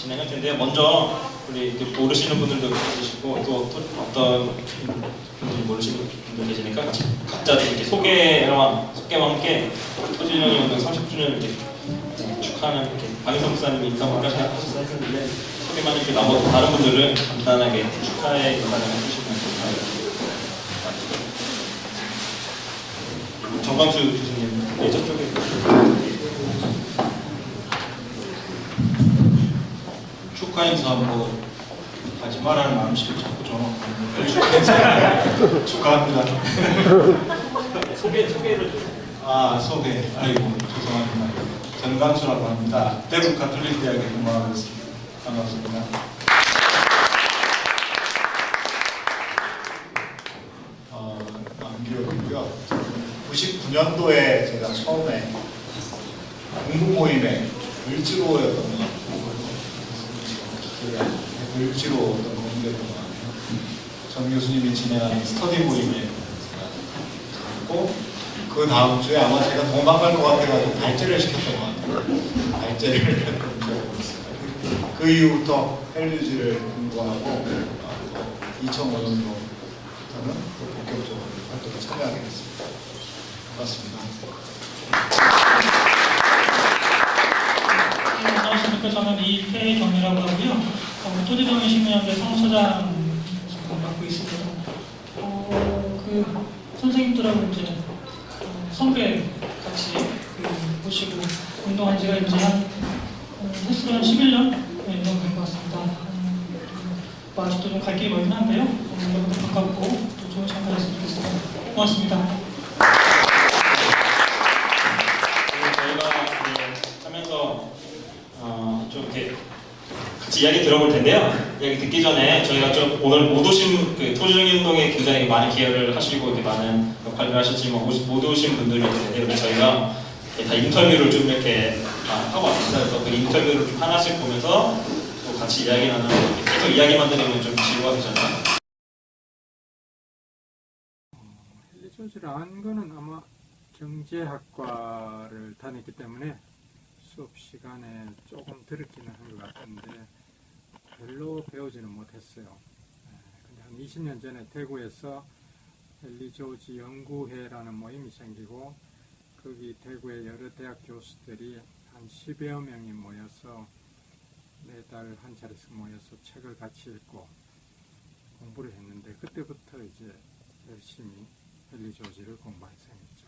진행할 텐데요. 먼저 우리 모르시는 분들도 계시고 또 어떤 분들이 모르시는 분들 계시니까 각자 이렇게 소개와 함께 토지정의 운동 30주년 이렇게 축하하는 이렇게 박인성 목사님이 인사 먼저 하셔서 했는데 소개만 이렇게 나머지 다른 분들은 간단하게 축하의 인사를 해주시면 감사합니다. 정광수 교수님, 네, 저쪽에. 축하 인사 뭐 하지 말라는 마음씨를 자꾸 좀 축하합니다. 소개를 좀. 소개. 아이고 죄송합니다. 정광수라고 합니다. 대구 가톨릭 대학에 근무하고 있습니다. 반갑습니다. 남기혁이고요. 99년도에 제가 처음에 공부 모임에 을지로였던 것 같아요. 을지로 어떤 공부였던 것 같아요. 정 교수님이 진행하는 스터디 모임에 갔고 그 다음 주에 아마 제가 도망갈 것 같아가지고 발제를 시켰던 것 같아요. 발제를 했던 적이 있어요. 그 이후부터 헬류지를 공부하고 2005년도부터는 본격적으로 활동에 참여하게 됐습니다. 반갑습니다. 안녕하십니까. 저는 이태경이라고 하고요. 토지정의 신문연대 사무처장 맡고 있습니다. 그 선생님들하고 이제 선배 같이 모시고 운동한 지가 이제 횟수로 한 11년 정도 된 것 같습니다. 뭐 아직도 좀 갈 길이 멀긴 한데요. 여러분들 반갑고 또 좋은 참가했으면 좋겠습니다. 고맙습니다. 저희가 하면서 좀 이렇게 같이 이야기 들어볼 텐데요. 이야기 듣기 전에 저희가 좀 오늘 못 오신 토지정의 운동에 굉장히 많은 기여를 하시고 이렇게 많은 역할을 하셨지만 못 오신 분들이 있는데 그래서 저희가 다 인터뷰를 좀 이렇게 하고 왔습니다. 그래서 그 인터뷰를 좀 하나씩 보면서 또 같이 이야기 나누고 계속 이야기만 들으면 좀 지루가 되잖아요. 헬리조지를 안 거는 아마 경제학과를 다녔기 때문에 수업 시간에 조금 들었기는 한 것 같은데 별로 배우지는 못했어요. 근데 한 20년 전에 대구에서 헬리조지 연구회라는 모임이 생기고 거기 대구의 여러 대학 교수들이 한 10여 명이 모여서 매달 한 차례씩 모여서 책을 같이 읽고 공부를 했는데 그때부터 이제 열심히 헬리조지를 공부한 셈이죠.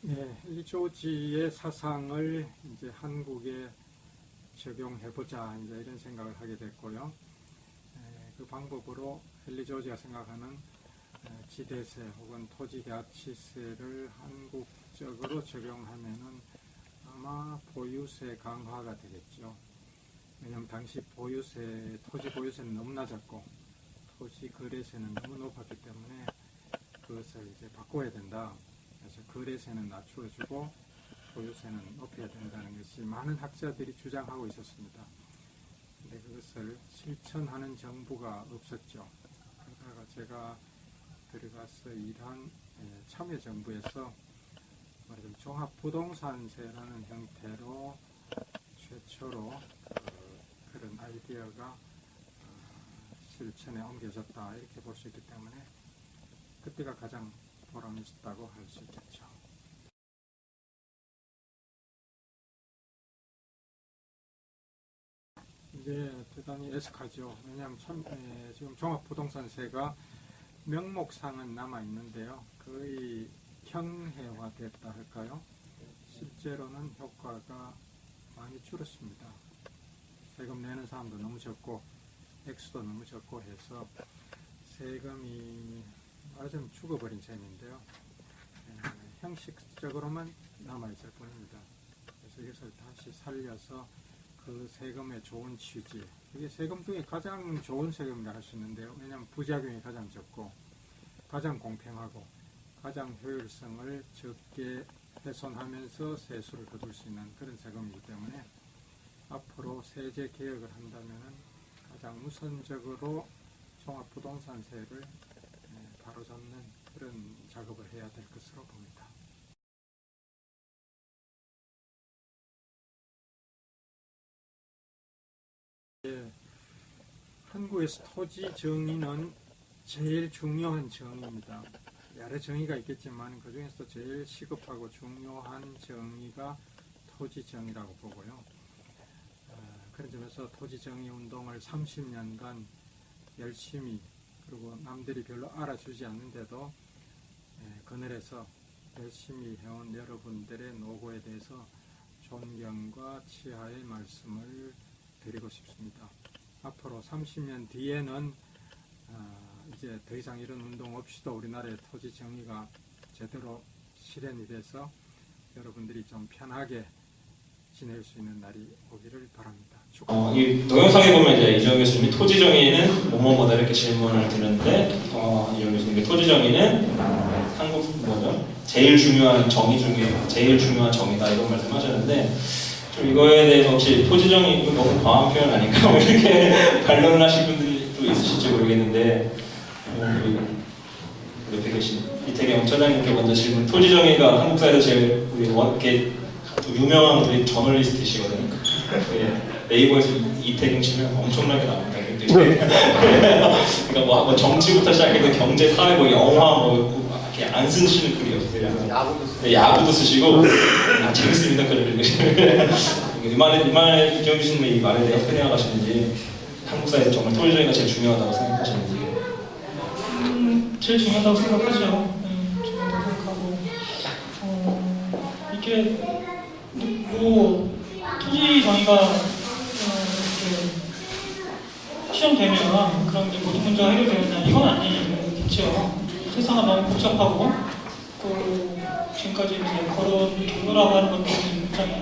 네, 헬리조지의 사상을 이제 한국에 적용해보자 이제 이런 생각을 하게 됐고요. 그 방법으로 헬리조지가 생각하는 지대세 혹은 토지가치세를 한국적으로 적용하면은 아마 보유세 강화가 되겠죠. 왜냐하면 당시 토지 보유세는 너무 낮았고 토지 거래세는 너무 높았기 때문에 그것을 이제 바꿔야 된다. 그래서 거래세는 낮추어주고 보유세는 높여야 된다는 것이 많은 학자들이 주장하고 있었습니다. 근데 그것을 실천하는 정부가 없었죠. 그러다가 제가 들어가서 일한 참여정부에서 말하자면 종합부동산세라는 형태로 최초로 그런 아이디어가 실천에 옮겨졌다 이렇게 볼 수 있기 때문에 그때가 가장 보람이 있었다고 할 수 있겠죠. 이제 대단히 애석하죠. 왜냐하면 지금 종합부동산세가 명목상은 남아있는데요. 거의 형해화됐다 할까요? 실제로는 효과가 많이 줄었습니다. 세금 내는 사람도 너무 적고 액수도 너무 적고 해서 세금이 말하자면 죽어버린 셈인데요. 형식적으로만 남아있을 뿐입니다. 그래서 이것을 다시 살려서 그 세금의 좋은 취지, 이게 세금 중에 가장 좋은 세금이라 할 수 있는데요. 왜냐하면 부작용이 가장 적고 가장 공평하고 가장 효율성을 적게 훼손하면서 세수를 거둘 수 있는 그런 세금이기 때문에 앞으로 세제 개혁을 한다면 가장 우선적으로 종합부동산세를 바로잡는 그런 작업을 해야 될 것으로 봅니다. 한국에서 토지 정의는 제일 중요한 정의입니다. 여러 정의가 있겠지만 그 중에서도 제일 시급하고 중요한 정의가 토지 정의라고 보고요. 그런 점에서 토지 정의 운동을 30년간 열심히, 그리고 남들이 별로 알아주지 않는데도 그늘에서 열심히 해온 여러분들의 노고에 대해서 존경과 치하의 말씀을 드리고 싶습니다. 앞으로 30년 뒤에는 이제 더 이상 이런 운동 없이도 우리나라의 토지 정의가 제대로 실현이 돼서 여러분들이 좀 편하게 지낼 수 있는 날이 오기를 바랍니다. 이 동영상에 보면 이제 이정 교수님이 토지 정의는 뭐뭐뭐다 이렇게 질문을 드렸는데 이정 교수님이 토지 정의는 한국 뭐죠? 제일 중요한 정의 중에 제일 중요한 정의다 이런 말씀하셨는데 좀 이거에 대해서 혹시 토지 정의 너무 과한 표현 아닌가 뭐 이렇게 반론을 하실 분들이 또 있으실지 모르겠는데 우리 옆에 계신 이태경 처장님께 먼저 질문. 토지 정의가 한국 사회에서 제일 우리 이렇게 유명한 우리 저널리스트시거든요. 네이버에서 이태경 치면 엄청나게 나옵니다. 그러니까 뭐 정치부터 시작해서 경제, 사회, 뭐 영화 뭐 이렇게 안 쓰시는 글이 없어요. 야구도 쓰시고 재밌습니다. 글을 읽으시면 이만에 이태경 교수님의 이 말에 대해 어떻게 생각하시는지, 한국 사회에서 정말 토지 정의가 제일 중요하다고 생각하시는지. 제일 중요하다고 생각하죠. 중요하다고 생각하고 이게 뭐 토지 정의가 시험되면 그런 모든 문제가 해결되느냐 이건 아니겠죠. 세상은 너무 복잡하고 또 지금까지 이제 걸어온 경로라고 하는 것도 굉장히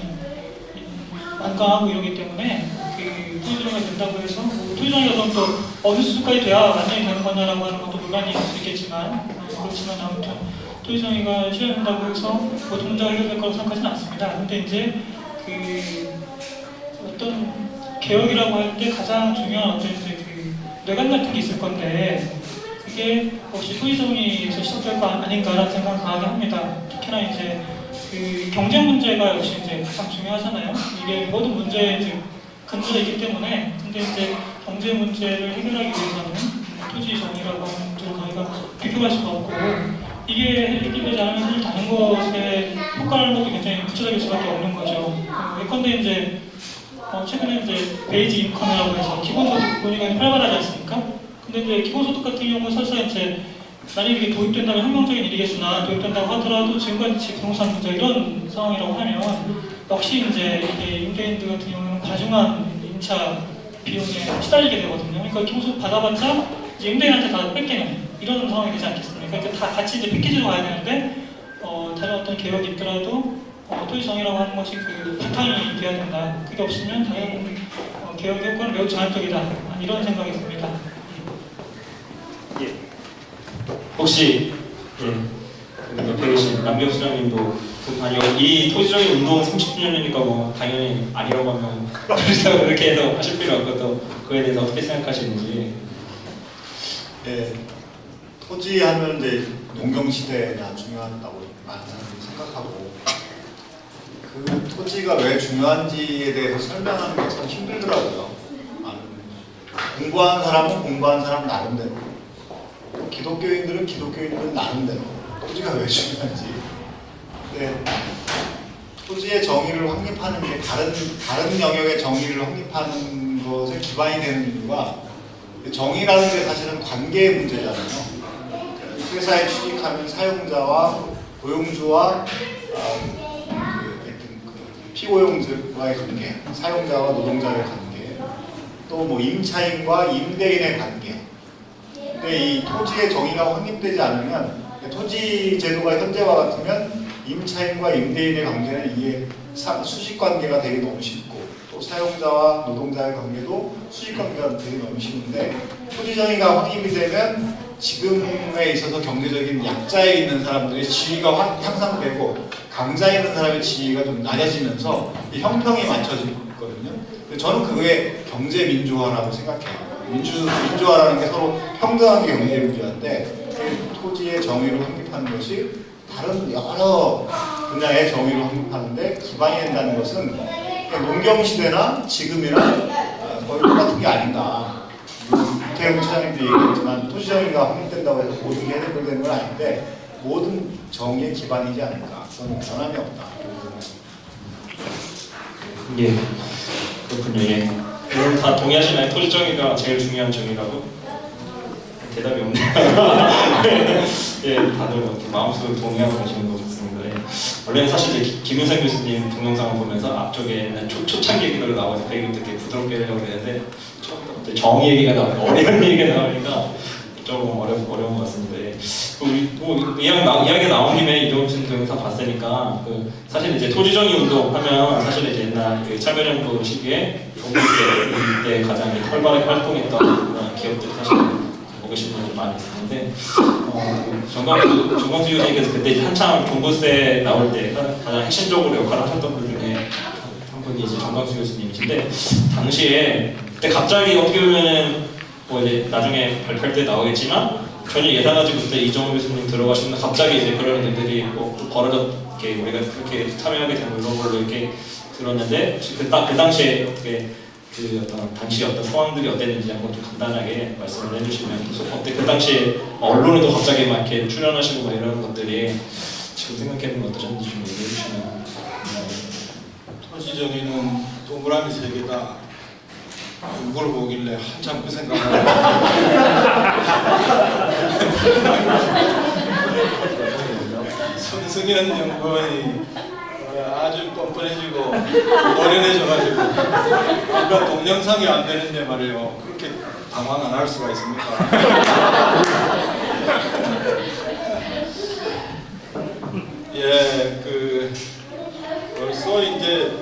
완강하고 이러기 때문에 그 토지 정의가 된다고 해서 뭐 토지 정의가 그럼 또 어느 수준까지 돼야 완전히 되는 거냐라고 하는 것도 논란이 있을 수 있겠지만 그렇지만 아무튼 토지 정의가 실현된다고 해서 모든 문제가 해결될 거라고 생각하지는 않습니다. 근데 이제 그 어떤 개혁이라고 할 때 가장 중요한 어떤 이제 그 뇌관 같은 게 있을 건데 그게 역시 토지 정의에서 시작될 거 아닌가라는 생각을 강하게 합니다. 특히나 이제 그 경제 문제가 역시 이제 가장 중요하잖아요. 이게 모든 문제에 이제 근거가 있기 때문에 근데 이제 경제 문제를 해결하기 위해서는 토지 정의라고 하는 문제를 저희가 비교할 수가 없고 이게 해결되지 않으면 사실 다른 것에 효과를 것도 굉장히 구체적일 수밖에 없는 거죠. 예컨대 이제 최근에 이제 베이지 인컴이라고 해서 기본소득 논의가 활발하지 않습니까? 근데 이제 기본소득 같은 경우는 사실 이제 만약에 이게 도입된다면 혁명적인 일이겠으나 도입된다고 하더라도 지금까지 부동산 문제 이런 상황이라고 하면 역시 이제 이게 임대인들 같은 경우는 과중한 임차 비용에 시달리게 되거든요. 그러니까 기본소득 받아봤자 이제 임대인한테 다 뺏기는 이런 상황이 되지 않겠습니까? 그러니까 다 같이 이제 패키지로 가야 되는데 다른 어떤 개혁이 있더라도 토지 정의라고 하는 것이 그 바탕이 돼야 된다. 그게 없으면 다른 개혁 효과는 매우 제한적이다. 이런 생각이 듭니다. 예. 혹시 그 옆에 계신 남경 수장님도 이 토지정의 운동 30주년이니까 뭐 당연히 아니라고 하면 그렇게 해서 하실 필요 없고 또 그에 대해서 어떻게 생각하시는지. 예, 토지하면 이제 농경시대가 중요하다고 많은 사람들이 생각하고 그 토지가 왜 중요한지에 대해서 설명하는 게 참 힘들더라고요. 공부한 사람은 공부한 사람 나름대로, 기독교인들은 기독교인들 나름대로 토지가 왜 중요한지. 근데 토지의 정의를 확립하는 게 다른 영역의 정의를 확립하는 것에 기반이 되는 이유가 정의라는 게 사실은 관계의 문제잖아요. 회사에 취직하는 사용자와 고용주와 피고용자와의 관계, 사용자와 노동자의 관계, 또 뭐 임차인과 임대인의 관계. 근데 이 토지의 정의가 확립되지 않으면 토지 제도가 현재와 같으면 임차인과 임대인의 관계는 이게 수직관계가 되기 너무 쉽고 또 사용자와 노동자의 관계도 수직관계가 되기 너무 쉬운데 토지 정의가 확립이 되면 지금에 있어서 경제적인 약자에 있는 사람들의 지위가 향상되고 강자에 있는 사람의 지위가 좀 낮아지면서 형평이 맞춰지거든요. 저는 그게 경제민주화라고 생각해요. 민주화라는 게 서로 평등한 게 경제민주화인데 토지의 정의를 확립하는 것이 다른 여러 분야의 정의를 확립하는데 기반이 된다는 것은 농경시대나 지금이나 거의 똑같은 게 아닌가. 유태영 차장님도 얘기했지만 토지정의가 확립된다고 해서 모든 게 해결되는 건 아닌데 모든 정의의 기반이지 않을까. 그건 변함이 없다. 예, 그렇군요. 예. 여러분 다 동의하시나요? 토지 정의가 제일 중요한 정의라고? 대답이 없네요. 예, 다들 이렇게 마음속으로 동의하고 계시는 것 같습니다. 예. 원래는 사실 이제 김윤상 교수님 동영상을 보면서 앞쪽에 초창기 얘기들 나와서 그 얘기를 되게 부드럽게 하려고 했는데 처음부터 정의 얘기가 나오니까 어려운 얘기가 나오니까 조금 어려운 것 같습니다. 예. 우리 이야기가 나온 김에 이종훈 동영상 봤으니까 사실 이제 토지정의 운동 하면 사실 이제 옛날 그 참여정부 시기에 종부세 때 가장 활발하게 활동했던 그런 기업들 사실 보고 계신 분들 많이 있을 텐데 정광수 의원님께서 그때 이제 한참 종부세 나올 때 가장 핵심적으로 역할을 하셨던 분 중에 한 분이 이제 정광수 교수님이신데 당시에 그때 갑자기 어떻게 보면은 뭐 이제 나중에 발표할 때 나오겠지만 전혀 예상하지 못해 이종훈 교수님 들어가시면 갑자기 이제 그런 일들이 뭐 벌어졌게 우리가 그렇게 참여하게 된 이런 걸로 이렇게 들었는데 그 당시에 어떻게 그 어떤 당시 어떤 상황들이 어땠는지 한번 좀 간단하게 말씀을 해주시면 어때 그 당시에 언론에도 갑자기 막 이렇게 출연하시고 막 이런 것들이 지금 생각해보면 어떠셨는지 좀 얘기해 주시면. 토지 정의는 동그라미 세 개다. 이걸 보길래 한참 그 생각을 손승현 연구원이 아주 뻔뻔해지고 노련해져가지고 뭔가 동영상이 안 되는데 말이에요. 그렇게 당황 안 할 수가 있습니까? 예, 벌써 이제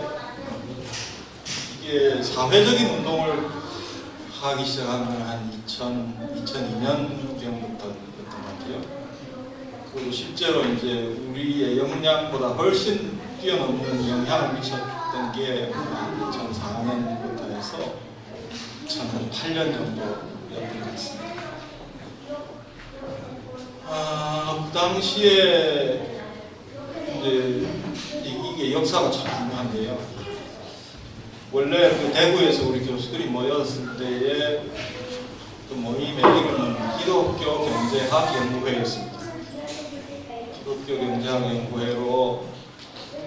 이게 사회적인 운동을 하기 시작한 건 한 2002년경부터였던 것 같아요. 그리고 실제로 이제 우리의 역량보다 훨씬 뛰어넘는 영향을 미쳤던 게 2004년부터 해서 2008년 정도였던 것 같습니다. 그 당시에 이제 이게 역사가 참 중요한데요. 원래 그 대구에서 우리 교수들이 모였을 때의 그 모임의 이름은 기독교 경제학 연구회였습니다. 기독교 경제학 연구회로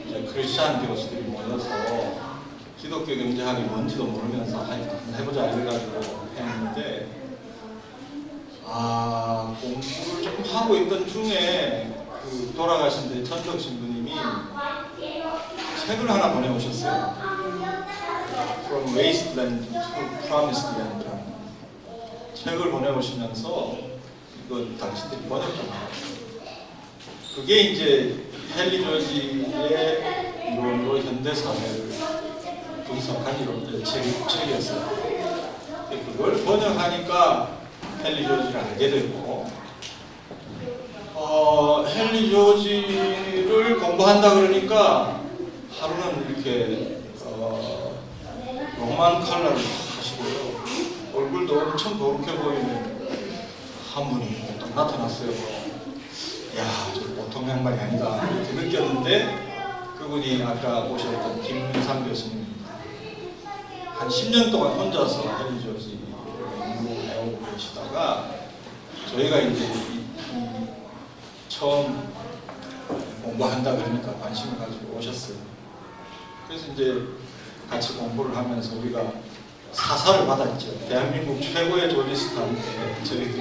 이제 크리스찬 교수들이 모여서 기독교 경제학이 뭔지도 모르면서 한번 해보자 이래가지고 했는데 공부를 조금 하고 있던 중에 그 돌아가신 대천적 신부님이 책을 하나 보내오셨어요. From Wasteland to Promised Land 책을 보내오시면서 이거 당신들이 번역 좀 하고 그게 이제 헨리 조지의 이론으로 현대 사회를 분석한 책이었어요. 그걸 번역하니까 헨리 조지를 알게 되고 헨리 조지를 공부한다 그러니까 하루는 이렇게 로만 칼라를 하시고요. 얼굴도 엄청 도록해 보이는 한 분이 딱 나타났어요. 야, 저 보통 양반이 아니다 이렇게 느꼈는데 그분이 아까 오셨던 김윤상 교수님입니다. 한 10년 동안 혼자서 헨리 조지를 연구해오고 계시다가 저희가 이제 처음 공부한다 그러니까 관심을 가지고 오셨어요. 그래서 이제 같이 공부를 하면서 우리가 사사를 받았죠. 대한민국 최고의 조리스트한테 저희들이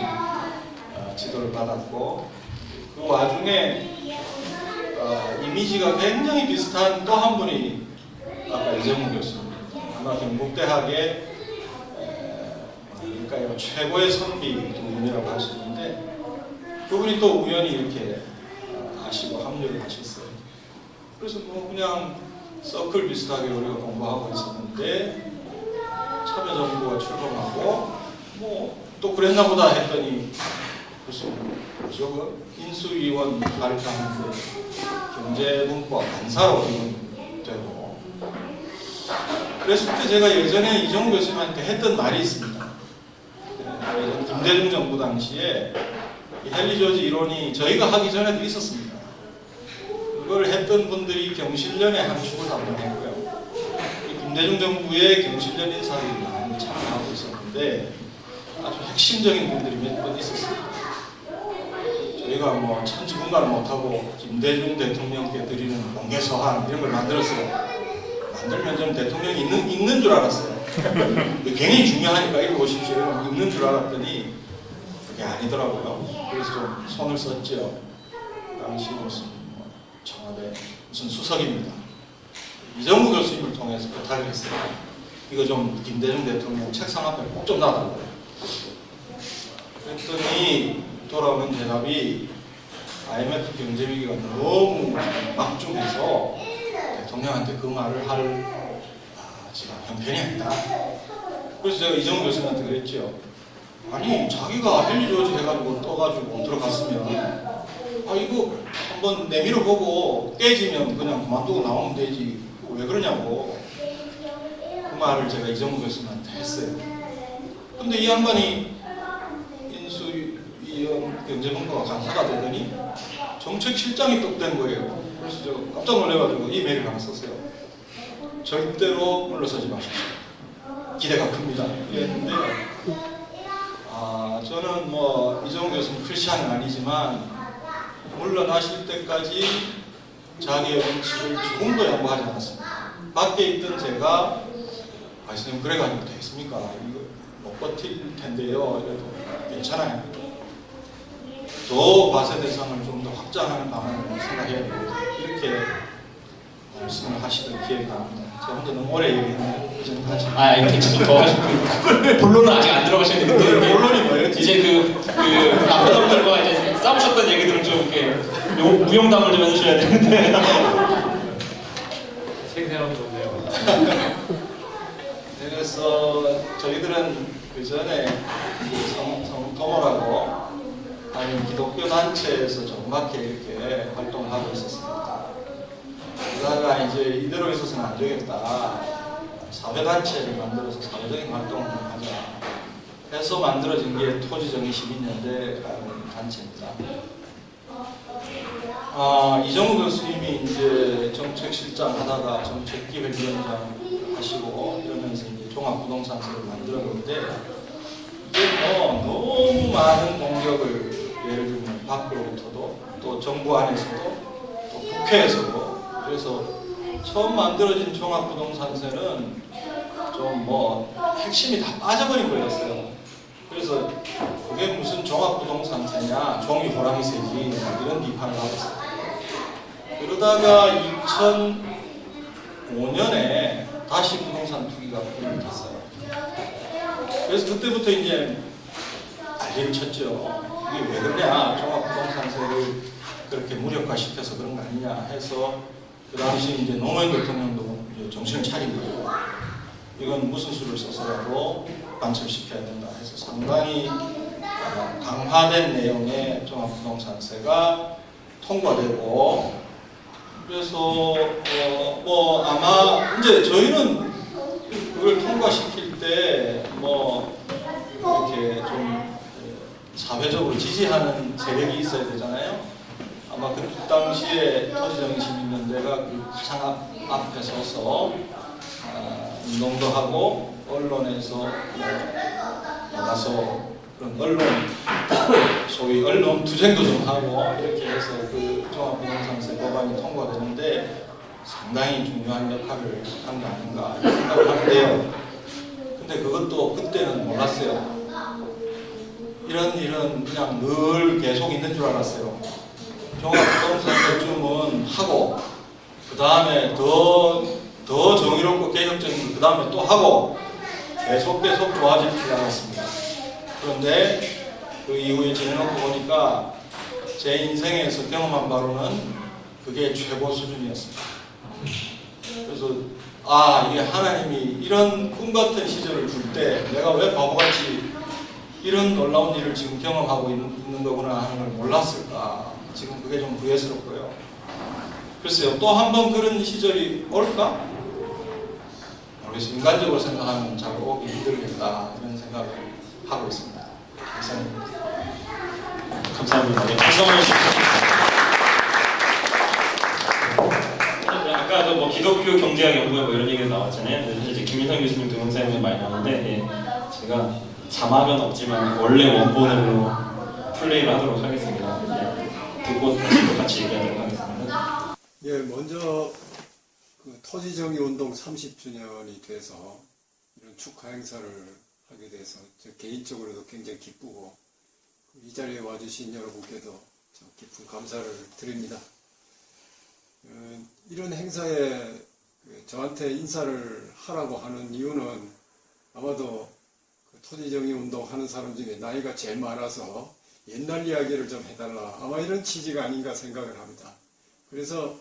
지도를 받았고 그 와중에 이미지가 굉장히 비슷한 또 한 분이 아까 이정훈 교수님 아마 경북대학의 그러니까 최고의 선비 두 분이라고 할 수 있는데 그분이 또 우연히 이렇게 아시고 합류를 하셨어요. 그래서 뭐 그냥 서클 비슷하게 우리가 공부하고 있었는데 참여정부가 출범하고 뭐 또 그랬나 보다 했더니 무슨 저거 인수위원 발표하는데 경제문과 간사로 되고 그랬을 때 제가 예전에 이종훈 교수님한테 했던 말이 있습니다. 예전 김대중 정부 당시에 헨리 조지 이론이 저희가 하기 전에도 있었습니다. 그걸 했던 분들이 경실련의 한 축을 담당했고요. 김대중 정부의 경실련 인사들이 많이 참여하고 있었는데 아주 핵심적인 분들이 몇 분 있었습니다. 저희가 뭐 천지분간을 못하고 김대중 대통령께 드리는 공개서한 이런 걸 만들었어요. 만들면 좀 대통령이 읽는 줄 알았어요. 굉장히 중요하니까 읽어보십시오. 읽는 줄 알았더니 그게 아니더라고요. 그래서 좀 손을 썼죠. 당시 무슨 청와대 무슨 수석입니다. 이정우 교수님을 통해서 부탁을 했어요. 이거 좀 김대중 대통령 책상 앞에 꼭 좀 놔달라고. 그랬더니 돌아오는 대답이 IMF 경제위기가 너무 막중해서 대통령한테 그 말을 할 지금 형편이 아니다. 그래서 제가 이정우 교수님한테 그랬죠. 아니 자기가 헨리 조지 해가지고 떠가지고 들어갔으면 이거 한번 내밀어 보고 깨지면 그냥 그만두고 나오면 되지 왜 그러냐고 그 말을 제가 이정우 교수님한테 했어요. 근데 이 양반이 인수위원 경제분과가 간사가 되더니 정책실장이 떡 된 거예요. 그래서 제가 깜짝 놀래가지고 이메일을 하나 썼어요. 절대로 물러서지 마십시오. 기대가 큽니다. 이랬는데 저는 뭐 이정우 교수님 크리스찬은 아니지만 물러나실 때까지 자기의 원칙을 조금도 양보하지 않았습니다. 밖에 있던 제가 교수님 그래가지고 되겠습니까? 이거 못 버틸 텐데요. 이래도 괜찮아요. 더 과세 대상을 좀 더 확장하는 방안을 생각해야 됩니다. 이렇게 말씀을 하시던 기억이 납니다. 제가 혼자 너무 오래 얘기했는데 이제는 다시. 괜찮죠. 더 하시고 본론은 아직 안 들어가셨는데 본론이 뭐예요? 이제 그 나쁜 놈들과 이제 싸우셨던 얘기들을 좀 이렇게 무용담을 좀 해주셔야 되는데. 생생한 좋네요. 그래서 저희들은 그 전에 성토모라고 아니면 기독교 단체에서 조그맣게 이렇게 활동을 하고 있었습니다. 그러다가 이제 이대로 있어서는 안 되겠다. 사회단체를 만들어서 사회적인 활동을 하자 해서 만들어진 게 토지정의시민연대라는 단체입니다. 이정우 교수님이 이제 정책실장 하다가 정책기획위원장 하시고 이러면서 이제 종합부동산세를 만들었는데 이게 뭐 너무 많은 공격을 예를 들면 밖으로부터도 또 정부 안에서도 또 국회에서도 그래서 처음 만들어진 종합부동산세는 좀 뭐 핵심이 다 빠져버린 거였어요. 그래서 그게 무슨 종합부동산세냐 종이 호랑이세지 이런 비판을 하고 있어요. 그러다가 2005년에 다시 부동산 투기가 불입됐어요. 그래서 그때부터 이제 난리를 쳤죠. 이게 왜 그러냐, 종합부동산세를 그렇게 무력화시켜서 그런 거 아니냐 해서 그 당시 이제 노무현 대통령도 이제 정신을 차리고 이건 무슨 수를 써서라도 관철시켜야 된다 해서 상당히 강화된 내용의 종합부동산세가 통과되고 그래서 뭐 아마 이제 저희는 그걸 통과시킬 때 뭐 이렇게 좀 사회적으로 지지하는 세력이 있어야 되잖아요. 아마 그 당시에 토지정의시민연대가 그 가장 앞에 서서 운동도 하고 언론에서 나가서 그런 언론 소위 언론 투쟁도 좀 하고 이렇게 해서 그 종합부동산세 법안이 통과되는데 상당히 중요한 역할을 한 게 아닌가 생각을 하는데요. 근데 그것도 그때는 몰랐어요. 이런 일은 그냥 늘 계속 있는 줄 알았어요. 종합부동산세쯤은 하고 그 다음에 더 정의롭고 개혁적인 그 다음에 또 하고 계속 좋아질 줄 알았습니다. 그런데 그 이후에 지내놓고 보니까 제 인생에서 경험한 바로는 그게 최고 수준이었습니다. 그래서 이게 하나님이 이런 꿈같은 시절을 줄 때 내가 왜 바보같이 이런 놀라운 일을 지금 경험하고 있는 거구나 하는 걸 몰랐을까. 지금 그게 좀 후회스럽고요. 글쎄요, 또 한 번 그런 시절이 올까? 모르겠어요. 인간적으로 생각하면 잘 오기 힘들겠다 이런 생각을 하고 있습니다. 감사합니다. 감사합니다. 네, 박수 한번 주십시오. 아까도 뭐 기독교 경제학 연구회 뭐 이런 얘기가 나왔잖아요. 그래서 이제 김민성 교수님 동영상이 많이 나오는데 예, 제가 자막은 없지만 원래 원본으로 플레이를 하도록 하겠습니다. 예, 듣고 다시 또 같이 얘기하도록 하겠습니다. 예, 먼저 그 토지정의 운동 30주년이 돼서 이런 축하 행사를 하게 돼서 저 개인적으로도 굉장히 기쁘고 이 자리에 와주신 여러분께도 참 깊은 감사를 드립니다. 이런 행사에 저한테 인사를 하라고 하는 이유는 아마도 그 토지정의 운동 하는 사람 중에 나이가 제일 많아서 옛날 이야기를 좀 해달라 아마 이런 취지가 아닌가 생각을 합니다. 그래서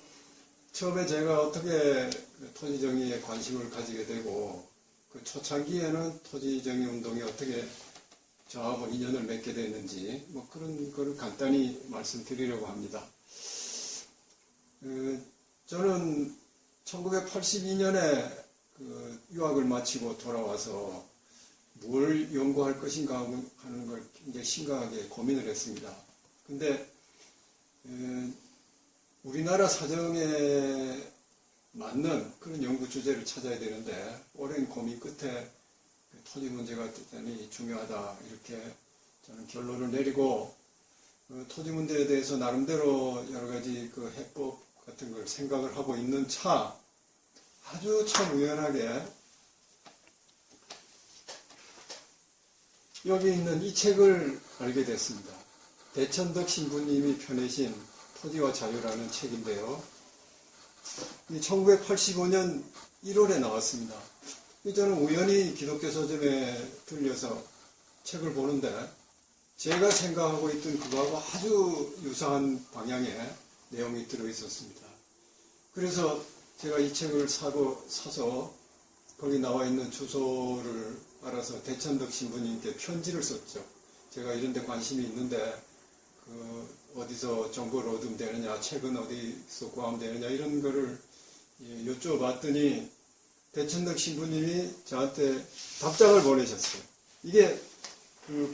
처음에 제가 어떻게 토지정의에 관심을 가지게 되고 그 초창기에는 토지정의 운동이 어떻게 저하고 인연을 맺게 됐는지 뭐 그런 거를 간단히 말씀드리려고 합니다. 저는 1982년에 그 유학을 마치고 돌아와서 뭘 연구할 것인가 하는 걸 굉장히 심각하게 고민을 했습니다. 근데 우리나라 사정에 맞는 그런 연구 주제를 찾아야 되는데 오랜 고민 끝에 토지 문제가 대단히 중요하다 이렇게 저는 결론을 내리고 토지 문제에 대해서 나름대로 여러 가지 그 해법 같은 걸 생각을 하고 있는 차 아주 참 우연하게 여기 있는 이 책을 알게 됐습니다. 대천덕 신부님이 펴내신 토지와 자유라는 책인데요. 1985년 1월에 나왔습니다. 저는 우연히 기독교 서점에 들려서 책을 보는데 제가 생각하고 있던 그거하고 아주 유사한 방향의 내용이 들어있었습니다. 그래서 제가 이 책을 사서 거기 나와 있는 주소를 알아서 대천덕 신부님께 편지를 썼죠. 제가 이런 데 관심이 있는데 어디서 정보를 얻으면 되느냐, 책은 어디서 구하면 되느냐 이런 거를 여쭤봤더니 대천덕 신부님이 저한테 답장을 보내셨어요. 이게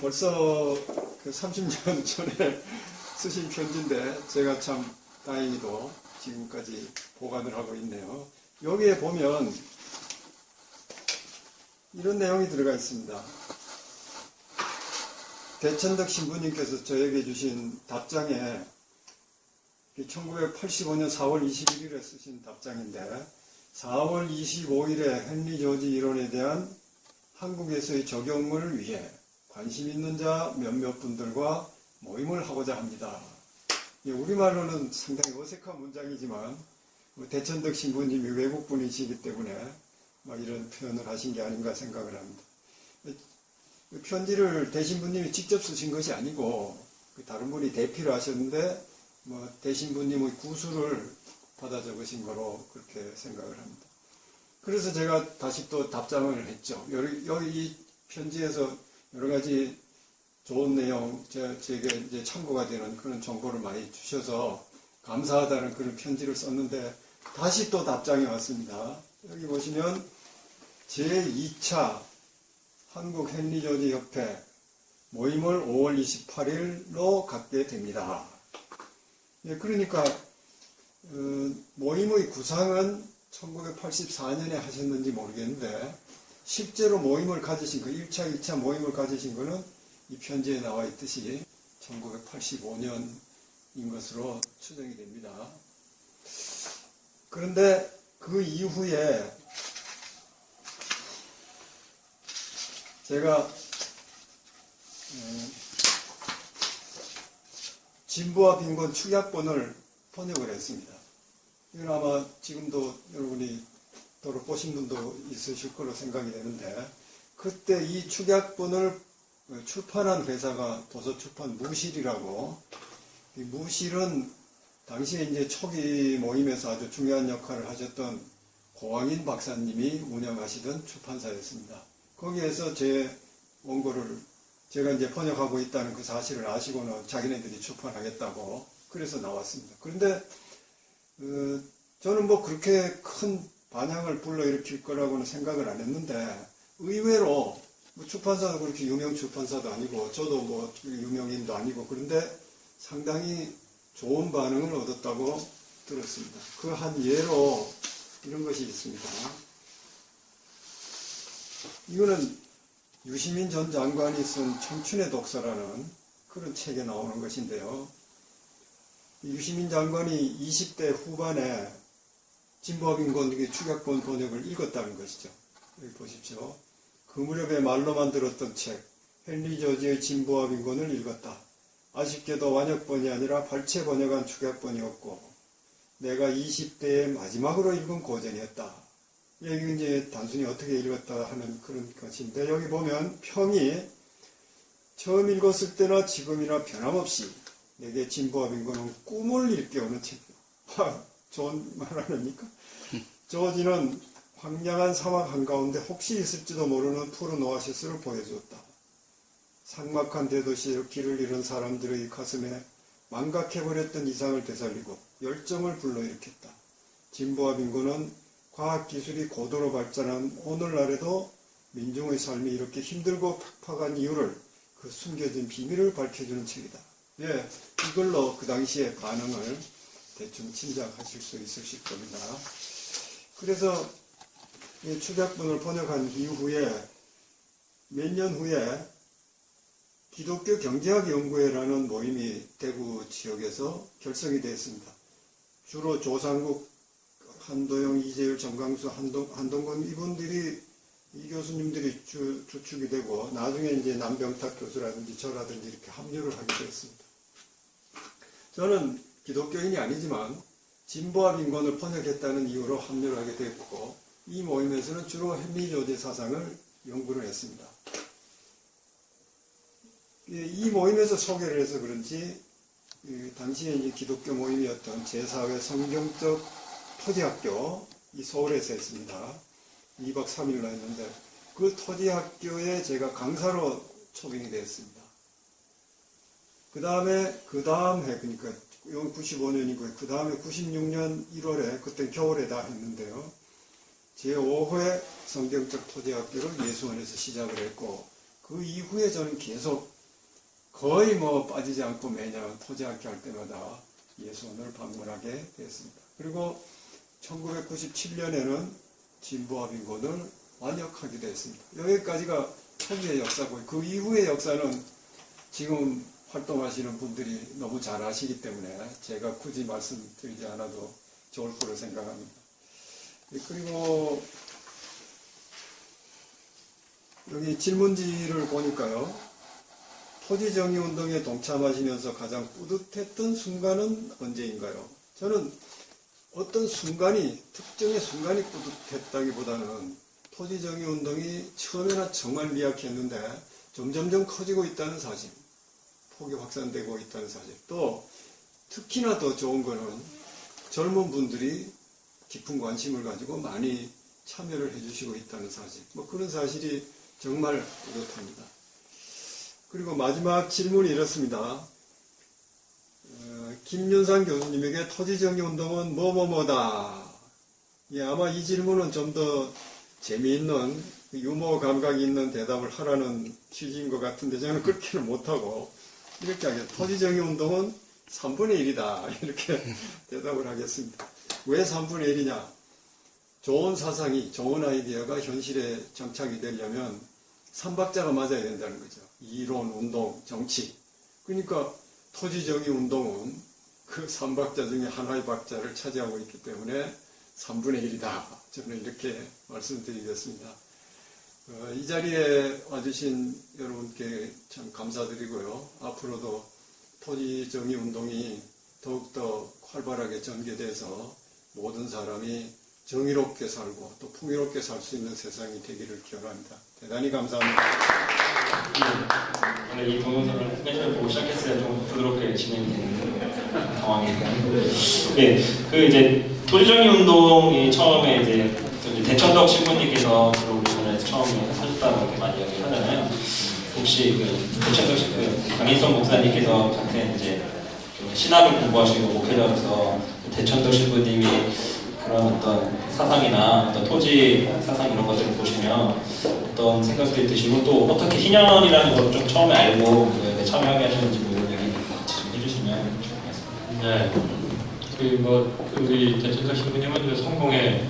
벌써 30년 전에 쓰신 편지인데 제가 참 다행히도 지금까지 보관을 하고 있네요. 여기에 보면 이런 내용이 들어가 있습니다. 대천덕 신부님께서 저에게 주신 답장에 1985년 4월 21일에 쓰신 답장인데 4월 25일에 헨리 조지 이론에 대한 한국에서의 적용을 위해 관심 있는 자 몇몇 분들과 모임을 하고자 합니다. 우리말로는 상당히 어색한 문장이지만 대천덕 신부님이 외국분이시기 때문에 이런 표현을 하신 게 아닌가 생각을 합니다. 편지를 대신부님이 직접 쓰신 것이 아니고 다른 분이 대피를 하셨는데 대신부님의 구술을 받아 적으신 거로 그렇게 생각을 합니다. 그래서 제가 다시 또 답장을 했죠. 여기 이 편지에서 여러 가지 좋은 내용, 제게 이제 참고가 되는 그런 정보를 많이 주셔서 감사하다는 그런 편지를 썼는데 다시 또 답장이 왔습니다. 여기 보시면 제2차 한국 헨리 조지 협회 모임을 5월 28일로 갖게 됩니다. 그러니까 모임의 구상은 1984년에 하셨는지 모르겠는데 실제로 모임을 가지신 거 1차, 2차 모임을 가지신 거는 이 편지에 나와 있듯이 1985년인 것으로 추정이 됩니다. 그런데 그 이후에 제가 진보와 빈곤 축약본을 번역을 했습니다. 이건 아마 지금도 여러분이 도로 보신 분도 있으실 거로 생각이 되는데 그때 이 축약본을 출판한 회사가 도서출판 무실이라고 이 무실은 당시에 이제 초기 모임에서 아주 중요한 역할을 하셨던 고왕인 박사님이 운영하시던 출판사였습니다. 거기에서 제 원고를 제가 이제 번역하고 있다는 그 사실을 아시고는 자기네들이 출판하겠다고 그래서 나왔습니다. 그런데 저는 그렇게 큰 반향을 불러일으킬 거라고는 생각을 안 했는데 의외로 출판사도 그렇게 유명 출판사도 아니고 저도 유명인도 아니고 그런데 상당히 좋은 반응을 얻었다고 들었습니다. 그 한 예로 이런 것이 있습니다. 이거는 유시민 전 장관이 쓴 청춘의 독서라는 그런 책에 나오는 것인데요. 유시민 장관이 20대 후반에 진보합인권 축약본 번역을 읽었다는 것이죠. 여기 보십시오. 그 무렵에 말로만 들었던 책 헨리 조지의 진보합인권을 읽었다. 아쉽게도 완역본이 아니라 발췌 번역한 축약본이었고 내가 20대의 마지막으로 읽은 고전이었다. 여기 이제 단순히 어떻게 읽었다 하는 그런 것인데 여기 보면 평이 처음 읽었을 때나 지금이나 변함없이 내게 진보합인권은 꿈을 일깨우는 책이다. 좋은 말 아닙니까? 조지는 황량한 사막 한가운데 혹시 있을지도 모르는 푸른 오아시스를 보여주었다. 삭막한 대도시에 길을 잃은 사람들의 가슴에 망각해버렸던 이상을 되살리고 열정을 불러일으켰다. 진보와 빈곤은 과학기술이 고도로 발전한 오늘날에도 민중의 삶이 이렇게 힘들고 팍팍한 이유를 그 숨겨진 비밀을 밝혀주는 책이다. 예, 이걸로 그 당시의 반응을 대충 짐작하실 수 있으실 겁니다. 그래서 이 축약본을 번역한 이후에 몇 년 후에 기독교 경제학 연구회라는 모임이 대구 지역에서 결성이 되었습니다. 주로 조상국, 한도영, 이재율, 정강수, 한동건 이분들이 이 교수님들이 주축이 되고 나중에 이제 남병탁 교수라든지 저라든지 이렇게 합류를 하게 되었습니다. 저는 기독교인이 아니지만 진보와 빈곤을 번역했다는 이유로 합류를 하게 됐고 이 모임에서는 주로 헨리 조지 사상을 연구를 했습니다. 이 모임에서 소개를 해서 그런지 당시에 이제 기독교 모임이었던 제4회 성경적 토지학교 이 서울에서 했습니다. 2박 3일로 했는데 그 토지학교에 제가 강사로 초빙이 되었습니다. 그 다음 해 그러니까 이건 95년이고요. 그 다음에 96년 1월에 그때 겨울에 다 했는데요. 제5회 성경적 토지학교를 예수원에서 시작을 했고 그 이후에 저는 계속 거의 빠지지 않고 매년 토지학교 할 때마다 예수원을 방문하게 됐습니다. 그리고 1997년에는 진보와 빈곤을 완역하게 됐습니다. 여기까지가 초기의 역사고 그 이후의 역사는 지금 활동하시는 분들이 너무 잘 아시기 때문에 제가 굳이 말씀드리지 않아도 좋을 거로 생각합니다. 그리고 여기 질문지를 보니까요. 토지정의운동에 동참하시면서 가장 뿌듯했던 순간은 언제인가요? 저는 어떤 순간이, 특정의 순간이 뿌듯했다기보다는 토지정의운동이 처음에는 정말 미약했는데 점점점 커지고 있다는 사실, 폭이 확산되고 있다는 사실, 또 특히나 더 좋은 거는 젊은 분들이 깊은 관심을 가지고 많이 참여를 해주시고 있다는 사실, 그런 사실이 정말 뿌듯합니다. 그리고 마지막 질문이 이렇습니다. 김윤상 교수님에게 토지정의운동은 뭐뭐뭐다. 예, 아마 이 질문은 좀 더 재미있는 유머 감각이 있는 대답을 하라는 취지인 것 같은데 저는 그렇게는 못하고 이렇게 하겠습니다. 토지정의운동은 3분의 1이다. 이렇게 대답을 하겠습니다. 왜 3분의 1이냐? 좋은 사상이, 좋은 아이디어가 현실에 정착이 되려면 3박자가 맞아야 된다는 거죠. 이론, 운동, 정치. 그러니까 토지정의운동은 그 3박자 중에 하나의 박자를 차지하고 있기 때문에 3분의 1이다. 저는 이렇게 말씀드리겠습니다. 이 자리에 와주신 여러분께 참 감사드리고요. 앞으로도 토지정의운동이 더욱더 활발하게 전개돼서 모든 사람이 정의롭게 살고 또 풍요롭게 살 수 있는 세상이 되기를 기원합니다. 대단히 감사합니다. 원래 이 동영상을 맨 처음에 보고 시작했을 때 좀 부드럽게 진행이 되는 상황이니까. 예, 이제 토지정의운동이 처음에 이제 대천덕 신부님께서 들어오기 전에 처음에 하셨다고 이렇게 많이 이야기를 하잖아요. 혹시 대천덕 강인성 목사님께서 같은 이제 신학을 공부하시고 목회자로서 대천덕 신부님이 그런 어떤 사상이나 어떤 토지 사상 이런 것들을 보시면 어떤 생각들이 드시고 또 어떻게 희년이라는 걸 좀 처음에 알고 참여하게 하셨는지 이런 얘기 같이 좀 해주시면 좋겠습니다. 네. 우리 대천덕 신부님은 성공회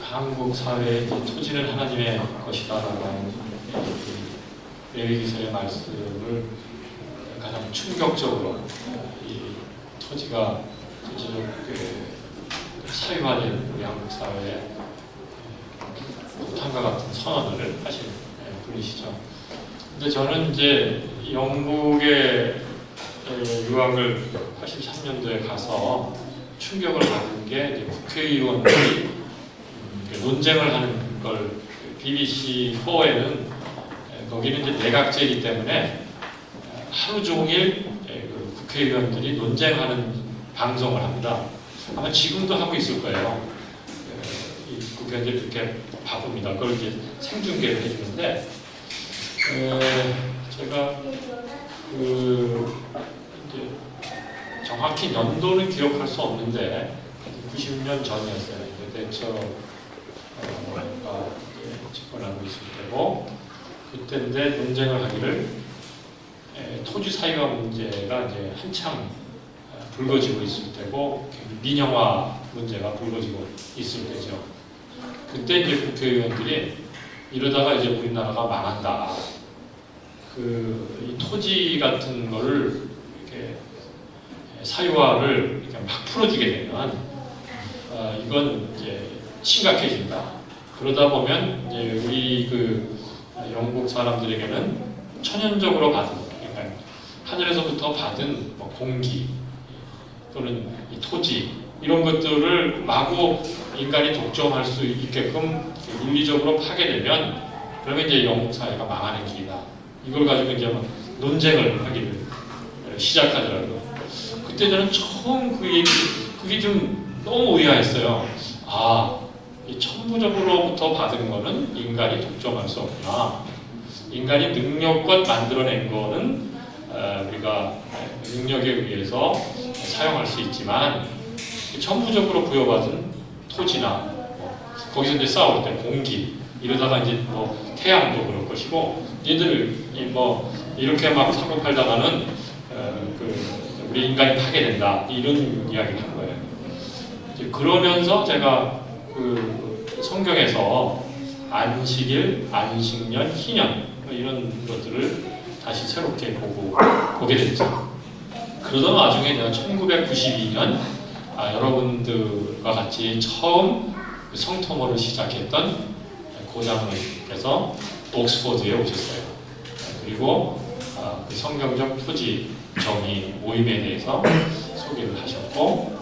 한국 사회의 이제 토지는 하나님의 것이다라는 레위기서의 말씀을 가장 충격적으로 이 토지가 전체적으로 사유화된 우리 한국 사회에 못함과 같은 선언을 하신 분이시죠. 근데 저는 이제 영국에 유학을 83년도에 가서 충격을 받은 게 이제 국회의원들이 논쟁을 하는 걸 BBC 4에는 거기는 이제 내각제이기 때문에 하루 종일 그 국회의원들이 논쟁하는 방송을 합니다. 아마 지금도 하고 있을 거예요. 이 국회의원들이 그렇게 바쁩니다. 그걸 이제 생중계를 해주는데 제가 이제 정확히 연도는 기억할 수 없는데 90년 전이었어요. 대처가 집권하고 있을 때고 그때인데 논쟁을 하기를 토지 사유화 문제가 이제 한창 불거지고 있을 때고 민영화 문제가 불거지고 있을 때죠. 그때 이제 국회의원들이 이러다가 이제 우리나라가 망한다. 이 토지 같은 거를 이렇게 사유화를 이렇게 막 풀어주게 되면 이건 이제 심각해진다. 그러다 보면 이제 우리 그 영국 사람들에게는 천연적으로 받은, 그러니까 하늘에서부터 받은 뭐 공기 또는 이 토지 이런 것들을 마구 인간이 독점할 수 있게끔 윤리적으로 파괴되면 그러면 이제 영국 사회가 망하는 길이다. 이걸 가지고 이제 막 논쟁을 하기를 시작하더라고요. 그때 저는 처음 그게 좀 너무 의아했어요. 이 천부적으로부터 받은 거는 인간이 독점할 수 없구나. 인간이 능력껏 만들어낸 거는 우리가 능력에 의해서 사용할 수 있지만 천부적으로 부여받은 토지나 거기서 이제 싸울 때 공기 이러다가 이제 뭐 태양도 그럴 것이고 얘들을 뭐 이렇게 막 사고 팔다가는 우리 인간이 파괴된다 이런 이야기를 한 거예요. 이제 그러면서 제가 성경에서 안식일, 안식년, 희년 이런 것들을 다시 새롭게 보게 됐죠. 그러던 와중에 내가 1992년 여러분들과 같이 처음 성토모를 시작했던 고장님께서 옥스포드에 오셨어요. 그리고 그 성경적 토지 정의 모임에 대해서 소개를 하셨고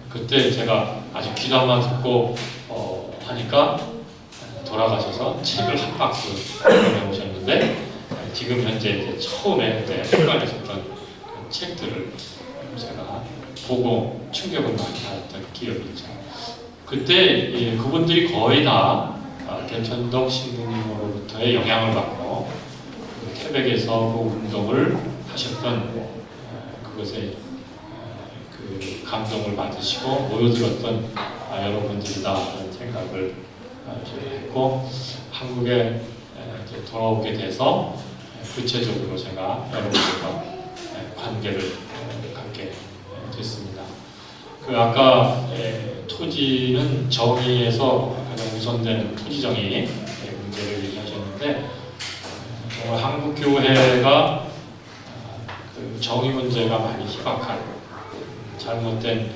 그때 제가 아주 귀담아 듣고 하니까 돌아가셔서 책을 한 박스 보내오셨는데 지금 현재 이제 처음에 그때 출간하셨던 책들을 제가 보고 충격을 많이 받았던 기억이 있죠. 그때 그분들이 거의 다 개천덕 신부님으로부터의 영향을 받고 태백에서 그 운동을 하셨던 그것에 그 감동을 받으시고 모여들었던 여러분들이다라는 생각을 했고 한국에 이제 돌아오게 돼서 구체적으로 제가 여러분들과 관계를 갖게 됐습니다. 아까 토지는 정의에서 가장 우선되는 토지 정의 문제를 얘기하셨는데 정말 한국 교회가 그 정의 문제가 많이 희박한 잘못된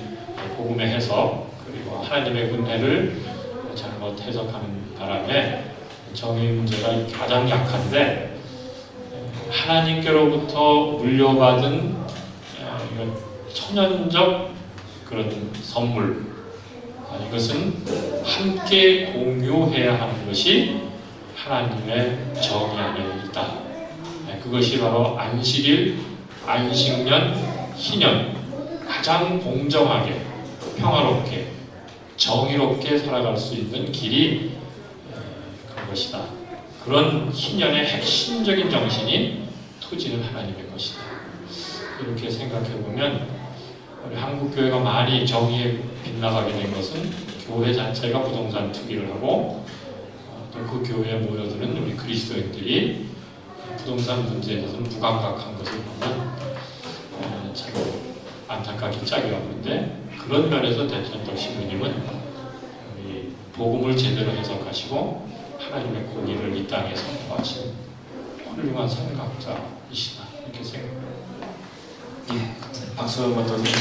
복음의 해석 그리고 하나님의 은혜를 잘못 해석하는 바람에 정의 문제가 가장 약한데 하나님께로부터 물려받은 이런 천연적 그런 선물 이것은 함께 공유해야 하는 것이 하나님의 정의 안에 있다. 그것이 바로 안식일, 안식년, 희년 가장 공정하게 평화롭게 정의롭게 살아갈 수 있는 길이 그것이다. 그런 희년의 핵심적인 정신이 토지는 하나님의 것이다. 이렇게 생각해보면 우리 한국교회가 많이 정의에 빗나가게 된 것은 교회 자체가 부동산 투기를 하고 또 그 교회에 모여드는 우리 그리스도인들이 부동산 문제에 대해서는 무감각한 것을 보면 참 안타깝기 짝이 없는데 그런 면에서 대천덕 신부님은 복음을 제대로 해석하시고 하나님의 공의를 이 땅에 선포하신 훌륭한 선각자이시다 이렇게 생각합니다. 예, 박수 한번 더 주시죠.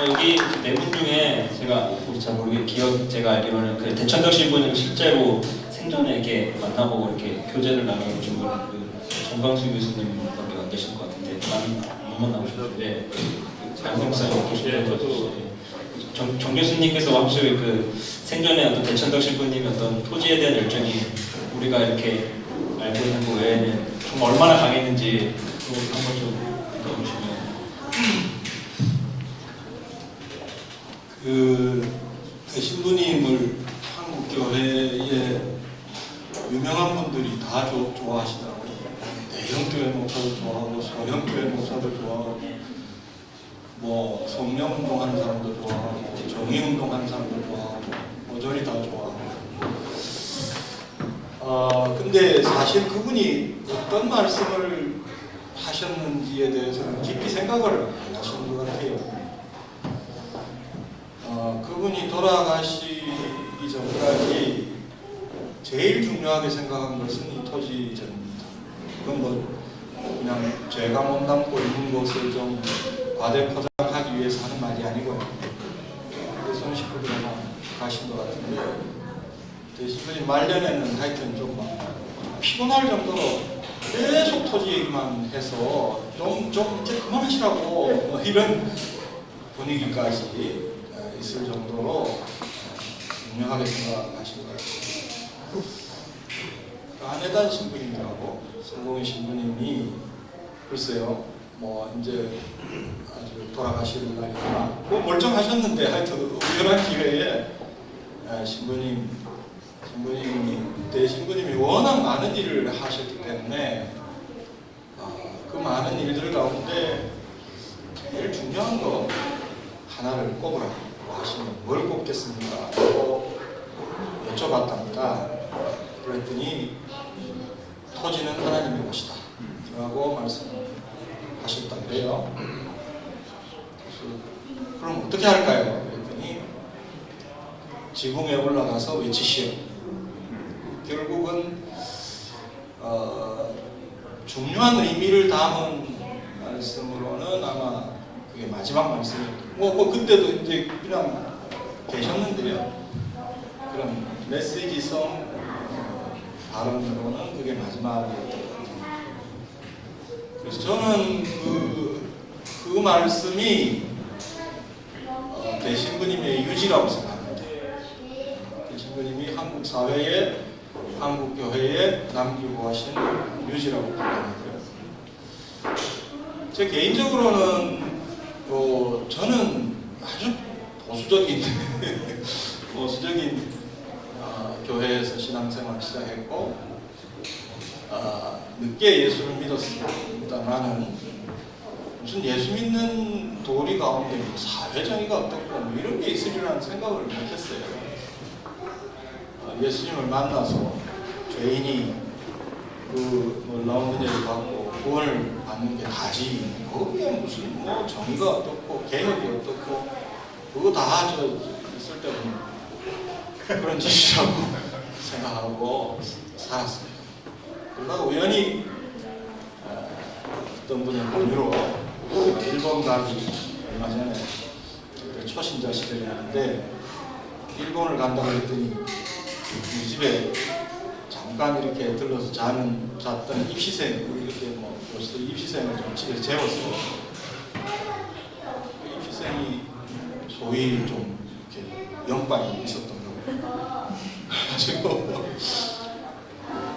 여기 네 분 중에 제가 잘 모르게 제가 알기로는 그 대천덕 신부님 실제로 생전에 이렇게 만나보고 이렇게 교제를 나눠보신 분은 그 정광수 교수님밖에 안 계실 것 같은데 많이 못 만나보셨는데 장성사님 계시는 정 교수님께서 확실히 그 생전에 어떤 대천덕 신부님의 어떤 토지에 대한 열정이 우리가 이렇게 알고 있는 거 외에는 정말 얼마나 강했는지 한번 좀 느껴보시면. 그 신부님을 한국 교회에 유명한 분들이 다 좋아하시더라고요. 대형교회 목사도 좋아하고 소형교회 목사도 좋아하고 뭐 성령운동하는 사람도 좋아하고 정의운동하는 사람도 좋아하고 모조리 다 좋아하고. 근데 사실 그분이 어떤 말씀을 하셨는지에 대해서는 깊이 생각을 안 하시는 것 같아요. 그분이 돌아가시기 전까지 제일 중요하게 생각한 것은 이 토지전입니다. 그건 뭐 그냥 죄가 못 남고 있는 것을 좀 과대 포장하기 위해서 하는 말이 아니고요. 손쉽게 가신 것 같은데 대신에 말년에는 하여튼 좀 피곤할 정도로 계속 토지 얘기만 해서 좀 이제 그만하시라고 뭐 이런 분위기까지 있을 정도로 유명하게 생각하신 것 같아요. 안혜단 신부님이라고 성공희 신부님이 글쎄요 뭐 이제 아주 돌아가실 날이구나 뭐 멀쩡하셨는데 하여튼 우연한 기회에 신부님이 대신부님이 워낙 많은 일을 하셨기 때문에 그 많은 일들 가운데 제일 중요한 거 하나를 꼽으라고 하시면 뭘 꼽겠습니까? 라고 여쭤봤답니다. 그랬더니 토지는 하나님의 것이다 라고 말씀하셨다 그래요. 그래서 그럼 어떻게 할까요? 그랬더니 지붕에 올라가서 외치시오. 결국은 중요한 의미를 담은 말씀으로는 아마 그게 마지막 말씀이었고 뭐 그때도 이제 그냥 계셨는데요. 그런 메시지성 발언으로는 그게 마지막이었던 것 같아요. 그래서 저는 그 말씀이 대신부님의 유지라고 생각합니다. 대신부님이 한국 사회에 한국 교회에 남기고 하신 유지라고 생각하고요. 제 개인적으로는 저는 아주 보수적인 교회에서 신앙생활 시작했고 늦게 예수를 믿었습니다만은 무슨 예수 믿는 도리 가운데 뭐 사회정의가 어떻고 뭐 이런 게 있으리라는 생각을 못했어요. 예수님을 만나서 죄인이 그 놀라운 은혜를 받고 구원을 받는 게 다지 거기에 무슨 뭐 정의가 어떻고 개혁이 어떻고 그거 다 쓸데없는 그런 짓이라고 생각하고 살았습니다. 그러다가 우연히 어떤 분의 권유로 일본 가기 얼마 전에 초신자 시절이었는데 일본을 간다고 했더니 우리 집에 잠깐 이렇게 들러서 잤던 입시생 이렇게 뭐 벌써 입시생을 좀 집에 재웠어요. 그 입시생이 소위 좀 이렇게 영반이 있었던 거예요. 그래가지고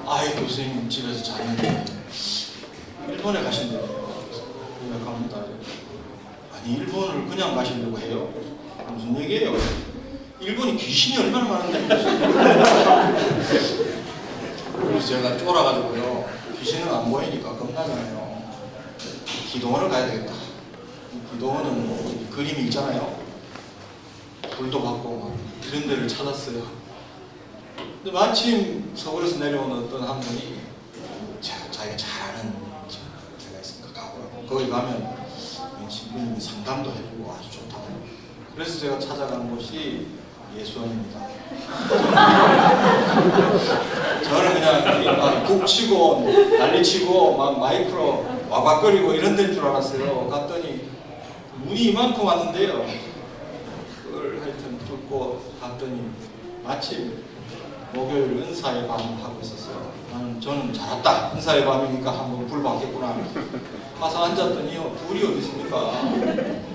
아이 교수님 집에서 자는데 일본에 가신대요. 왜 갑니다. 아니 일본을 그냥 가시려고 해요? 무슨 얘기예요? 일본이 귀신이 얼마나 많은데 그래서 제가 쫄아가지고요. 귀신은 안 보이니까 겁나잖아요. 기도원을 가야 되겠다. 기도원은 뭐 그림이 있잖아요. 불도 받고 막 이런 데를 찾았어요. 근데 마침 서울에서 내려온 어떤 한 분이 자기가 잘 아는 데가 있으니까 가보라고. 거기 가면 신부님이 상담도 해주고 아주 좋다고 그래서 제가 찾아간 곳이 예수원입니다. 저는 그냥 북치고 난리치고 막 마이크로 와박거리고 이런 데인 줄 알았어요. 갔더니 문이 이만큼 왔는데요. 그걸 하여튼 뚫고 갔더니 마침 목요일 은사의 밤 하고 있었어요. 저는 잘 왔다. 은사의 밤이니까 한번 불 받겠구나. 가서 앉았더니요. 불이 어디 있습니까?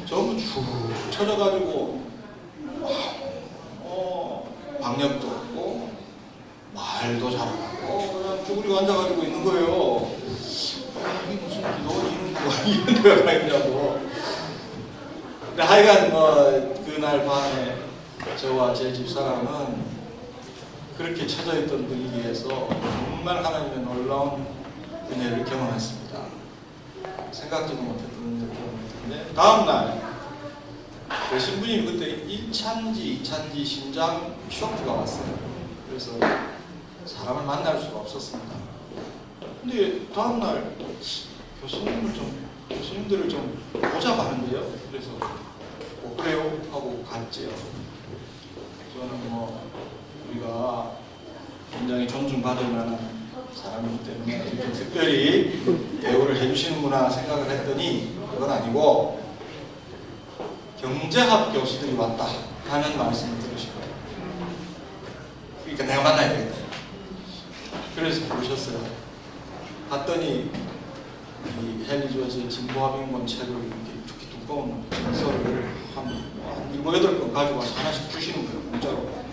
전부 쭉 쳐져가지고 방역도 없고 말도 잘하고 그냥 쭈그리고 앉아가지고 있는 거예요. 이게 무슨 이런 데가 있냐고. 근데 하여간 그날 밤에 저와 제 집사람은 그렇게 처져있던 분위기에서 정말 하나님의 놀라운 은혜를 경험했습니다. 생각지도 못했던 은혜를 경험했는데 다음날 그 신부님이 그때 1차인지 2차인지 심장 쇼크가 왔어요. 그래서 사람을 만날 수가 없었습니다. 근데 다음날 교수님들을 좀 보자고 하는데요. 그래서 그래요 하고 갔지요. 저는 우리가 굉장히 존중받을 만한 사람이기 때문에 이렇게 특별히 대우를 해주시는구나 생각을 했더니 그건 아니고 경제학 교수들이 왔다 하는 말씀을 들으신 거예요. 그러니까 내가 만나야 되겠다. 그래서 부르셨어요. 갔더니 이 헨리 조지의 진보화병권 책을 이렇게 두꺼운 문서를 한 7, 8권 가지고 와서 하나씩 주시는 거예요. 문자로.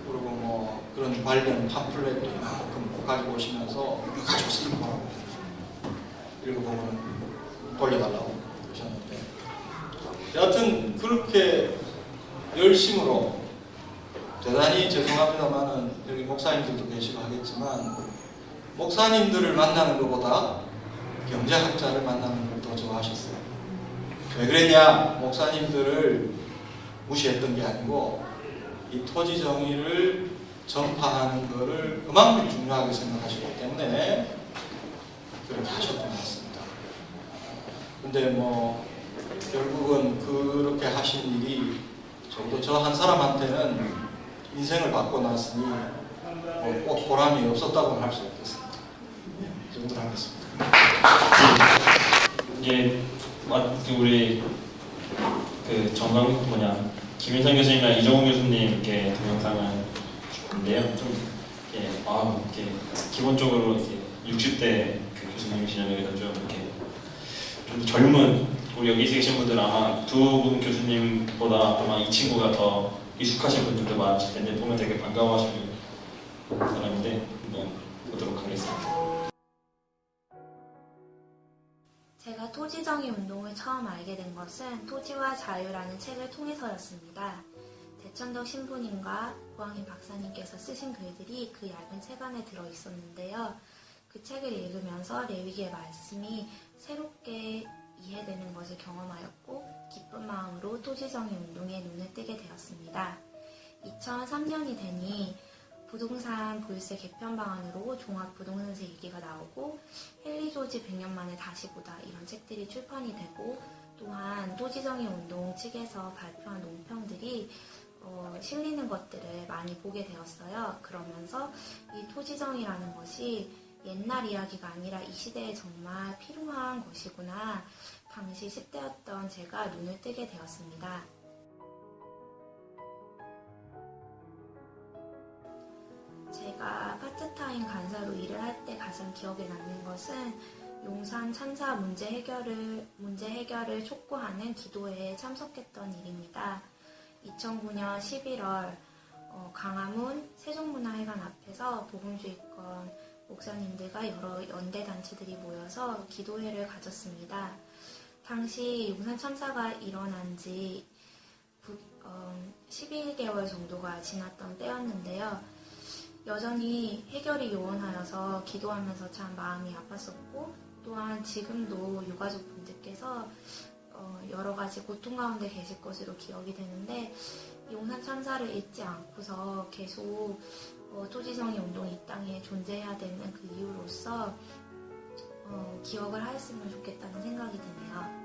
그리고 그런 관련 팜플렛도 이만큼 가지고 오시면서 이거 가져와서 읽어보라고. 읽어보면 돌려달라고 그러셨는데 여하튼 그렇게 열심으로 대단히 죄송합니다만은 여기 목사님들도 계시고 하겠지만 목사님들을 만나는 것보다 경제학자를 만나는 걸 더 좋아하셨어요. 왜 그랬냐? 목사님들을 무시했던 게 아니고 이 토지 정의를 전파하는 것을 그만큼 중요하게 생각하시기 때문에 그렇게 하셨던 것 같습니다. 근데 결국은 그렇게 하신 일이 적어도 저 한 사람한테는 인생을 바꿔놨으니 꼭 보람이 없었다고는 할 수 없겠습니다. 이 정도로 하겠습니다. 이게 우리 김윤상 교수님이랑 이종훈 교수님께 동영상을 인데요. 이렇게 기본적으로 이렇게 60대 그 교수님이시잖아요. 그래서 좀 젊은 우리 여기 계신 분들은 아마 두 분 교수님보다 아마 이 친구가 더 익숙하신 분들도 많으실 텐데 보면 되게 반가워하시는 사람인데 한번 보도록 하겠습니다. 제가 토지정의 운동을 처음 알게 된 것은 토지와 자유라는 책을 통해서였습니다. 대천덕 신부님과 고항인 박사님께서 쓰신 글들이 그 얇은 책 안에 들어있었는데요. 그 책을 읽으면서 레위기의 말씀이 새롭게 이해되는 것을 경험하였고 기쁜 마음으로 토지정의 운동에 눈을 뜨게 되었습니다. 2003년이 되니 부동산 보유세 개편 방안으로 종합부동산세 얘기가 나오고 헨리 조지 100년 만에 다시 보다 이런 책들이 출판이 되고 또한 토지정의 운동 측에서 발표한 논평들이 실리는 것들을 많이 보게 되었어요. 그러면서 이 토지정의라는 것이 옛날 이야기가 아니라 이 시대에 정말 필요한 것이구나. 당시 10대였던 제가 눈을 뜨게 되었습니다. 제가 파트타임 간사로 일을 할 때 가장 기억에 남는 것은 용산 참사 문제 해결을 촉구하는 기도회에 참석했던 일입니다. 2009년 11월 광화문 세종문화회관 앞에서 복음주의권 목사님들과 여러 연대단체들이 모여서 기도회를 가졌습니다. 당시 용산 참사가 일어난 지 11개월 정도가 지났던 때였는데요. 여전히 해결이 요원하여서 기도하면서 참 마음이 아팠었고 또한 지금도 유가족분들께서 여러 가지 고통 가운데 계실 것으로 기억이 되는데 용산 참사를 잊지 않고서 계속 토지정의 운동이 이 땅에 존재해야 되는 그 이유로서 기억을 하였으면 좋겠다는 생각이 드네요.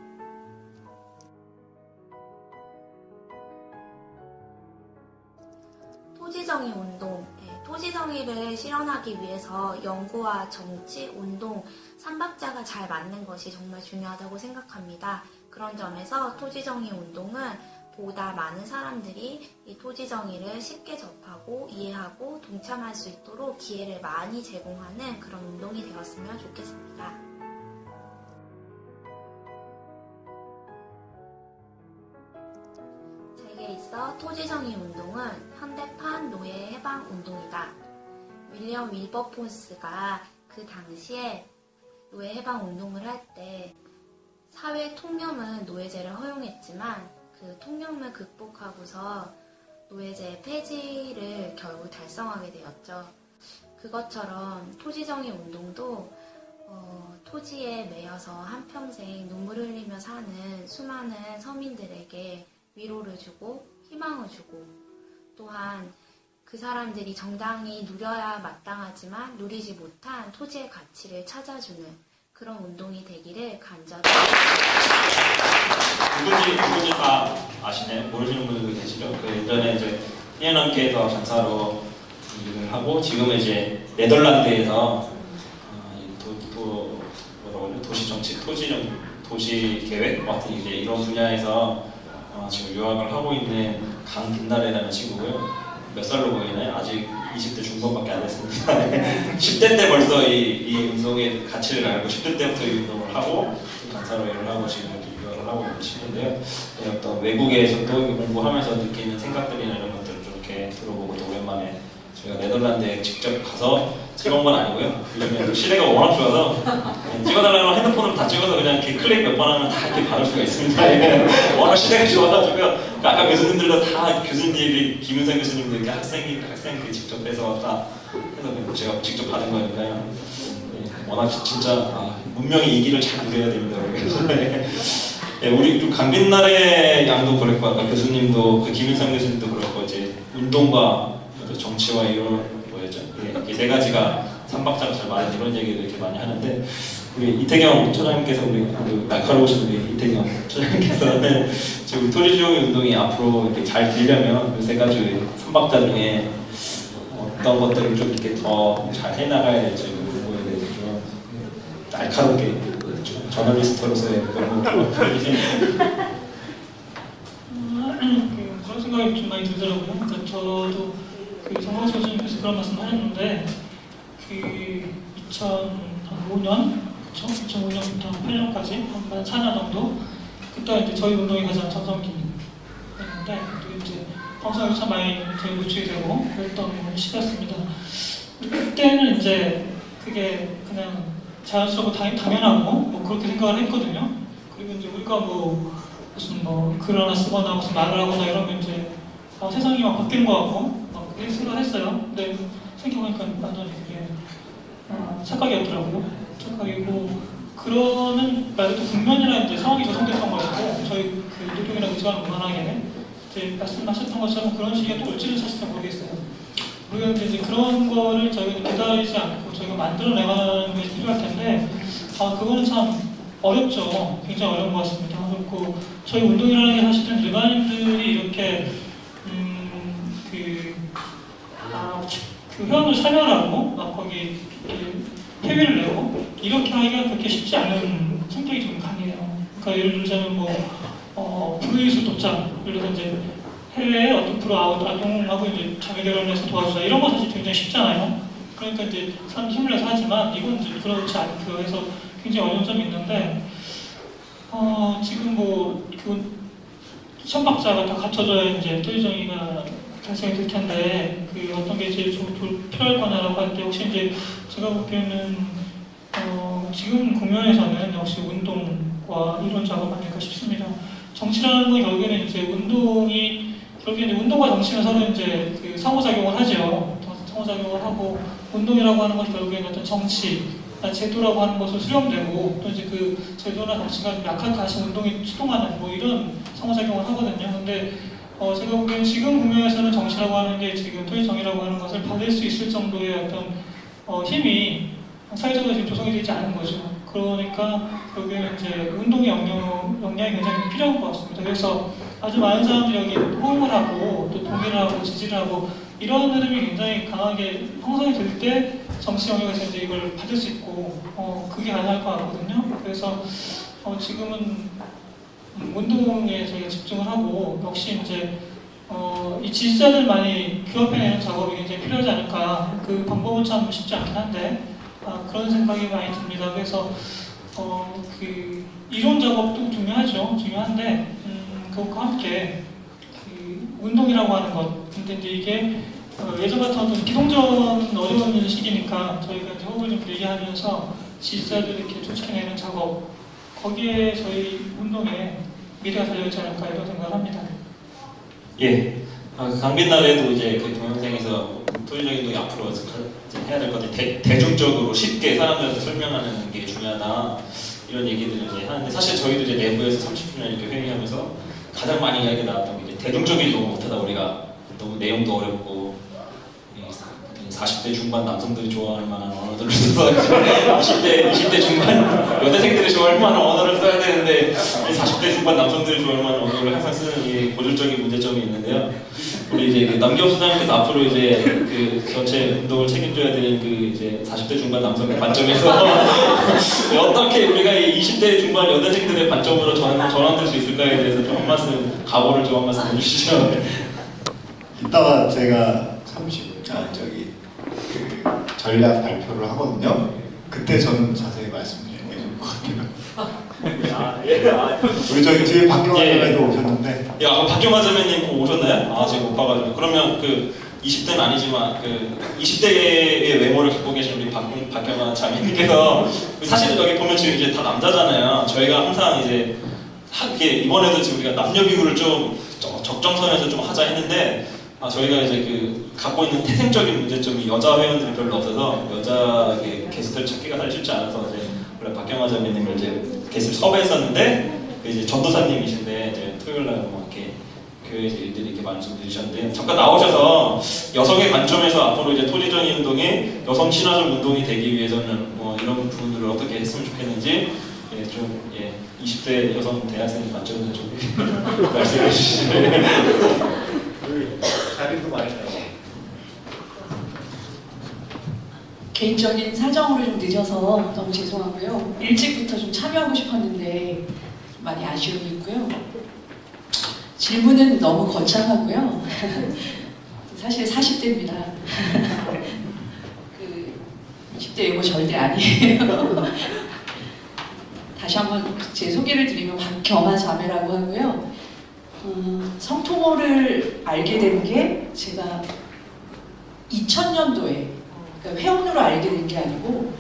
토지정의 운동, 토지정의를 실현하기 위해서 연구와 정치, 운동, 삼박자가 잘 맞는 것이 정말 중요하다고 생각합니다. 그런 점에서 토지정의 운동은 보다 많은 사람들이 이 토지정의를 쉽게 접하고 이해하고 동참할 수 있도록 기회를 많이 제공하는 그런 운동이 되었으면 좋겠습니다. 제게 있어 토지정의 운동은 현대판 노예 해방 운동이다. 윌리엄 윌버포스가 그 당시에 노예 해방 운동을 할 때 사회 통념은 노예제를 허용했지만 그 통념을 극복하고서 노예제 폐지를 결국 달성하게 되었죠. 그것처럼 토지정의 운동도 토지에 매여서 한평생 눈물 흘리며 사는 수많은 서민들에게 위로를 주고 희망을 주고 또한 그 사람들이 정당히 누려야 마땅하지만 누리지 못한 토지의 가치를 찾아주는 그런 운동이 되기를 간절히 누군지 다 아시나요? 모르시는 분들도 계시죠? 그 예전에 이제 1년 넘게에서 간사로 일을 하고 지금은 이제 네덜란드에서 도시 정치, 도시 계획 같은 이제 이런 분야에서 지금 유학을 하고 있는 강빛나래라는 친구고요. 몇 살로 보이나요? 아직 20대 중반밖에 안 됐습니다. 10대 때 벌써 이 운동의 가치를 알고 10대 때부터 이 운동을 하고 강사로 일을 하고 지금 유학을 하고 있는 친구인데요. 어떤 외국에서도 공부하면서 느끼는 생각들이나 이런 것들을 좀 이렇게 들어보고 또 오랜만에 저희가 네덜란드에 직접 가서 찍은 건 아니고요. 요즘에 시대가 워낙 좋아서 찍어달라고 핸드폰으로 다 찍어서 그냥 이렇게 클릭 몇 번 하면 다 이렇게 받을 수가 있습니다. 워낙 시대가 좋아가지고요. 아까 교수님들도 다 교수님들이 김윤상 교수님도 이렇게 학생 직접 해서 다 해서 제가 직접 받은 거니까요. 워낙 진짜 문명의 이기를 잘 누려야 됩니다. 우리 좀 강빛날의 양도 그랬고 아까 교수님도 그 김윤상 교수님도 그렇고 이제 운동과 정치와 이런 뭐였죠? 이 세 가지가 삼박자가 잘 맞는 이런 얘기를 이렇게 많이 하는데 우리 이태경 처장님께서 우리 날카로우신 우리 이태경 처장님께서는 지금 토지정의 운동이 앞으로 이렇게 잘 되려면 이 세 가지 삼박자 중에 어떤 것들을 좀 이렇게 더 잘 해나가야 될지 그거에 대해서 좀 날카롭게 저널리스트로서의 그런 그런 생각이 좀 많이 들더라고요. 그러니까 저도 그 정광수 교수님께서 그런 말씀을 하셨는데 그 2005년, 그쵸? 2005년부터 8년까지 한 4년 정도 그때 이제 저희 운동이 가장 전성기였는데 이제 방송에서 참 많이 저희 노출이 되고 그랬던 시기였습니다. 그때는 이제 그게 그냥 자연스럽고 당연하고 뭐 그렇게 생각을 했거든요. 그리고 이제 우리가 뭐 무슨 뭐 글을 하나 쓰거나 무슨 말을 하거나 이러면 이제 세상이 막 바뀌는 것 같고 막 그렇게 생각을 했어요. 근데 생각해보니까 완전히 그게 착각이었더라고요. 착각이고 그러는 말도 국면이라는 이제 상황이 조성됐던 거였고 저희 그 노동이라고 의지하는 무난하게 이제 말씀하셨던 것처럼 그런 식의 또 올지는 사실 잘 모르겠어요. 모르겠는데 이제 그런 거를 저희가 기다리지 않고 저희가 만들어내가는 게 필요할 텐데 그거는 참 어렵죠. 굉장히 어려운 것 같습니다. 그렇고 저희 운동이라는 게 사실은 일반인들이 이렇게 그 회원으로 참여를 하고 막 거기 회비를 내고 이렇게 하기가 그렇게 쉽지 않은 성격이 좀 강해요. 그러니까 예를 들자면 뭐 프로이수 돕자, 예를 들어서 이제 해외에 어떤 프로 아동하고 이제 자매 결혼해서 도와주자 이런 거 사실 굉장히 쉽잖아요. 그러니까 이제 사람들이 힘을 내서 하지만 이건 이제 그렇지 않고요. 해서 굉장히 어려운 점이 있는데 지금 뭐 그 천박자가 다 갖춰져야 이제 토지정의가 달성이 될 텐데 그 어떤 게 제일 필요할 거냐라고 할 때 혹시 이제 제가 보기에는 지금 국면에서는 역시 운동과 이론 작업 아닐까 싶습니다. 정치라는 건 결국에는 이제 운동과 정치는 서로 이제 그 상호작용을 하죠. 상호작용을 하고 운동이라고 하는 것이 결국에는 어떤 정치 제도라고 하는 것을 수렴되고 또 이제 그 제도나 정치가 좀 약한 다시 운동이 수동하는 뭐 이런 상호작용을 하거든요. 근데 제가 보기엔 지금 국면에서는 정치라고 하는 게 지금 토지정의라고 하는 것을 받을 수 있을 정도의 어떤 힘이 사회적으로 지금 조성이 되지 않은 거죠. 그러니까 결국에는 이제 운동의 역량이 굉장히 필요한 것 같습니다. 그래서 아주 많은 사람들이 여기 호응을 하고 또 동의를 하고 지지를 하고 이런 흐름이 굉장히 강하게 형성이 될 때 정치 영역에서 이제 이걸 받을 수 있고 그게 가능할 것 같거든요. 그래서 지금은 운동에 저희가 집중을 하고 역시 이제 이 지지자들 많이 규합해내는 작업이 굉장히 필요하지 않을까. 그 방법은 참 쉽지 않긴 한데 그런 생각이 많이 듭니다. 그래서 그 이론 작업도 중요한데 그것과 함께 그 운동이라고 하는 것. 근데 이제 이게 예전 같아도 기동전은 어려운 시기니까 저희가 이제 호흡을 좀 길게 하면서 지지자들 이렇게 조직해내는 작업. 거기에 저희 운동에 미래가 달려있지 않을까 이런 생각을 합니다. 예. 강빛날에도 이제 그 동영상에서 토지적인 운동이 앞으로 이제 해야 될 건데 대중적으로 쉽게 사람들한테 설명하는 게 중요하다 이런 얘기들을 이제 하는데 사실 저희도 이제 내부에서 30년 이렇게 회의하면서 가장 많이 이야기 나왔던 게 이제 대중적이지 너무 못하다 우리가 너무 내용도 어렵고 40대 중반 남성들이 좋아할 만한 언어들을 써서 20대 중반 여대생들이 좋아할 만한 언어를 써야 되는데 40대 중반 남성들이 좋아할 만한 언어를 항상 쓰는 이 고질적인 문제점이 있는데요. 우리 이제 남기업 소장님께서 앞으로 이제 그 전체 운동을 책임져야 되는 그 이제 40대 중반 남성의 관점에서 어떻게 우리가 이 20대 중반 여대생들의 관점으로 전환될 수 있을까에 대해서 좀 한 말씀, 각오를 좀 한 말씀 해주시죠. 이따가 제가 그 전략 발표를 하거든요. 그때 저는 자세히 말씀드릴 것 같아요. 우리 저기 뒤에 박경환님도 오셨는데. 야, 박경환 선배님 오셨나요? 제가 못 봐가지고. 그러면 그 20대는 아니지만 그 20대의 외모를 갖고 계신 우리 박경환 자매님께서 사실 여기 보면 지금 이제 다 남자잖아요. 저희가 항상 이제 이번에도 지금 우리가 남녀 비율을 좀 적정선에서 좀 하자 했는데 저희가 이제 그 갖고 있는 태생적인 문제점이 여자 회원들이 별로 없어서 여자 게스트를 찾기가 사실 쉽지 않아서 이제 원래 박경화 자매님을 이제 게스트를 섭외했었는데 이제 전도사님이신데 이제 토요일 날 뭐 이렇게 교회에서 일들이 이렇게 많은 좀 들으셨는데 잠깐 나오셔서 여성의 관점에서 앞으로 이제 토지정의 운동이 여성 친화적 운동이 되기 위해서는 뭐 이런 부분들을 어떻게 했으면 좋겠는지 20대 여성 대학생 관점에서 좀 말씀해 주시죠. 자리도 많이 나요. 개인적인 사정으로 좀 늦어서 너무 죄송하고요. 일찍부터 좀 참여하고 싶었는데 많이 아쉬움이 있고요. 질문은 너무 거창하고요. 사실 40대입니다. 그 20대 외모 절대 아니에요. 다시 한번 제 소개를 드리면 박경화 자매라고 하고요. 성토모를 알게 된 게 제가 2000년도에 그러니까 회원으로 알게 된 게 아니고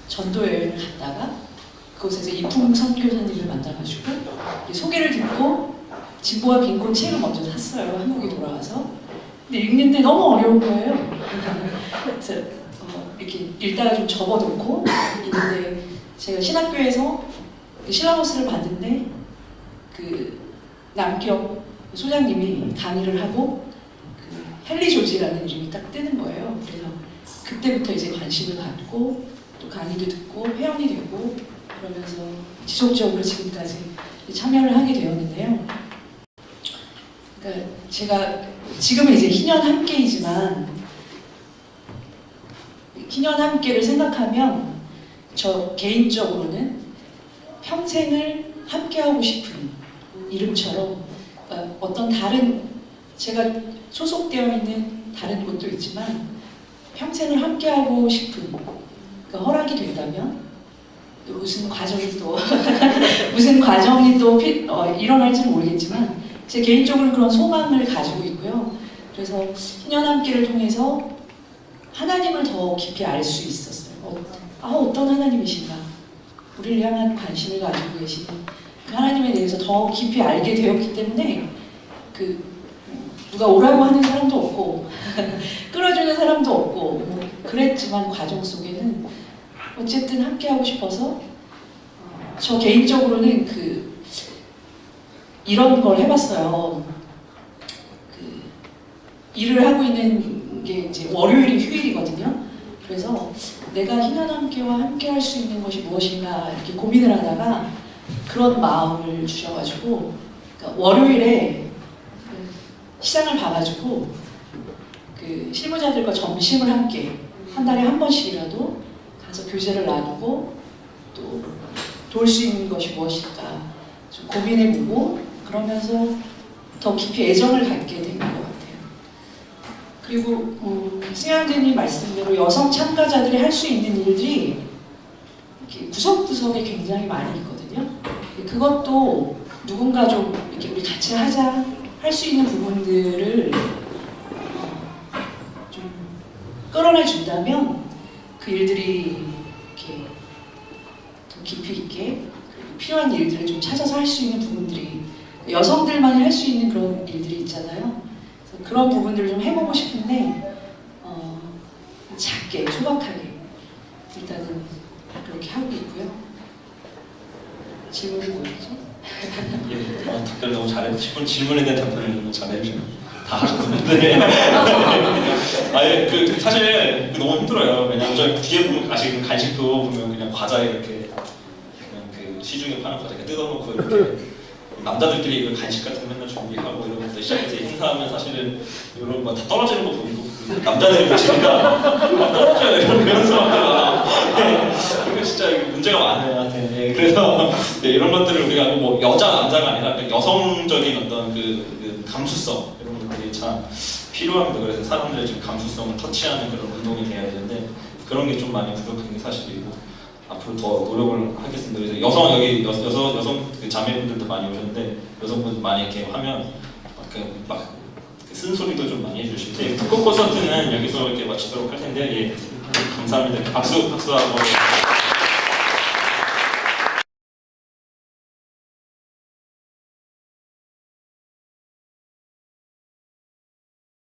전도 여행을 갔다가 그곳에서 이풍 선교사님을 만나가지고 소개를 듣고 진보와 빈곤 책을 먼저 샀어요. 한국에 돌아와서. 근데 읽는데 너무 어려운 거예요. 그래서 이렇게 읽다가 좀 접어놓고 있는데 제가 신학교에서 실라버스를 봤는데 그 남기업 소장님이 강의를 하고 그 헨리 조지라는 이름이 딱 뜨는 거예요. 그래서 그때부터 이제 관심을 갖고 또 강의도 듣고 회원이 되고 그러면서 지속적으로 지금까지 참여를 하게 되었는데요. 그러니까 제가 지금은 이제 희년 함께이지만 희년 함께를 생각하면 저 개인적으로는 평생을 함께하고 싶은 이름처럼 어떤 다른 제가 소속되어 있는 다른 곳도 있지만 평생을 함께하고 싶은 그러니까 허락이 된다면 또 무슨 과정이 또 무슨 과정이 또 일어날지는 모르겠지만 제 개인적으로 그런 소망을 가지고 있고요. 그래서 희년 함께를 통해서 하나님을 더 깊이 알 수 있었어요. 어떤 하나님이신가? 우리를 향한 관심을 가지고 계시는 그 하나님에 대해서 더 깊이 알게 되었기 때문에 그 누가 오라고 하는 사람도 없고 끌어주는 사람도 없고 뭐 그랬지만 과정 속에는 어쨌든 함께하고 싶어서 저 개인적으로는 그 이런 걸 해봤어요. 그 일을 하고 있는 게 이제 월요일이 휴일이거든요. 그래서 내가 희년 함께와 함께할 수 있는 것이 무엇인가 이렇게 고민을 하다가 그런 마음을 주셔가지고 그러니까 월요일에 시장을 봐가지고 그 실무자들과 점심을 함께 한 달에 한 번씩이라도 가서 교제를 나누고 또 도울 수 있는 것이 무엇일까 좀 고민해보고 그러면서 더 깊이 애정을 갖게 된 것 같아요. 그리고 승현대님 말씀대로 여성 참가자들이 할 수 있는 일들이 이렇게 구석구석에 굉장히 많이 있거든요. 그것도 누군가 좀 이렇게 우리 같이 하자 할 수 있는 부분들을 좀 끌어내 준다면 그 일들이 이렇게 더 깊이 있게 필요한 일들을 좀 찾아서 할 수 있는 부분들이 여성들만이 할 수 있는 그런 일들이 있잖아요. 그래서 그런 부분들을 좀 해보고 싶은데 작게 소박하게 일단은 그렇게 하고 있고요. 질문이 뭐였죠? 예, 답변을 너무 잘해. 질문에 대한 답변을 너무 잘해주셔. 다 하셨는데. 아예 그 사실 너무 힘들어요. 왜냐면 저 뒤에 보면 아직 간식도 보면 그냥 과자에 이렇게 그냥 그 시중에 파는 과자 이렇게 뜯어놓고 이렇게 남자들끼리 이런 간식 같은 거 맨날 준비하고 이런 것도 시작해서 행사하면 사실은 이런 거 다 떨어지는 거 보고 그 남자들이 보시니까 막 떨어져요 이런 수학자가. 그러니까 진짜 문제가 많아요. 한테. 그래서 이런 것들을 우리가 뭐 여자 남자가 아니라 그 여성적인 어떤 그 감수성 이런 것들이 참 필요합니다. 그래서 사람들의 지금 감수성을 터치하는 그런 운동이 돼야 되는데 그런 게 좀 많이 부족한 게 사실이고 앞으로 더 노력을 하겠습니다. 그래서 여성 그 자매분들도 많이 오셨는데 여성분들 많이 이렇게 하면 막 쓴소리도 좀 많이 해주실 때 특급 콘서트는 여기서 이렇게 마치도록 할 텐데 예 감사합니다. 박수하고.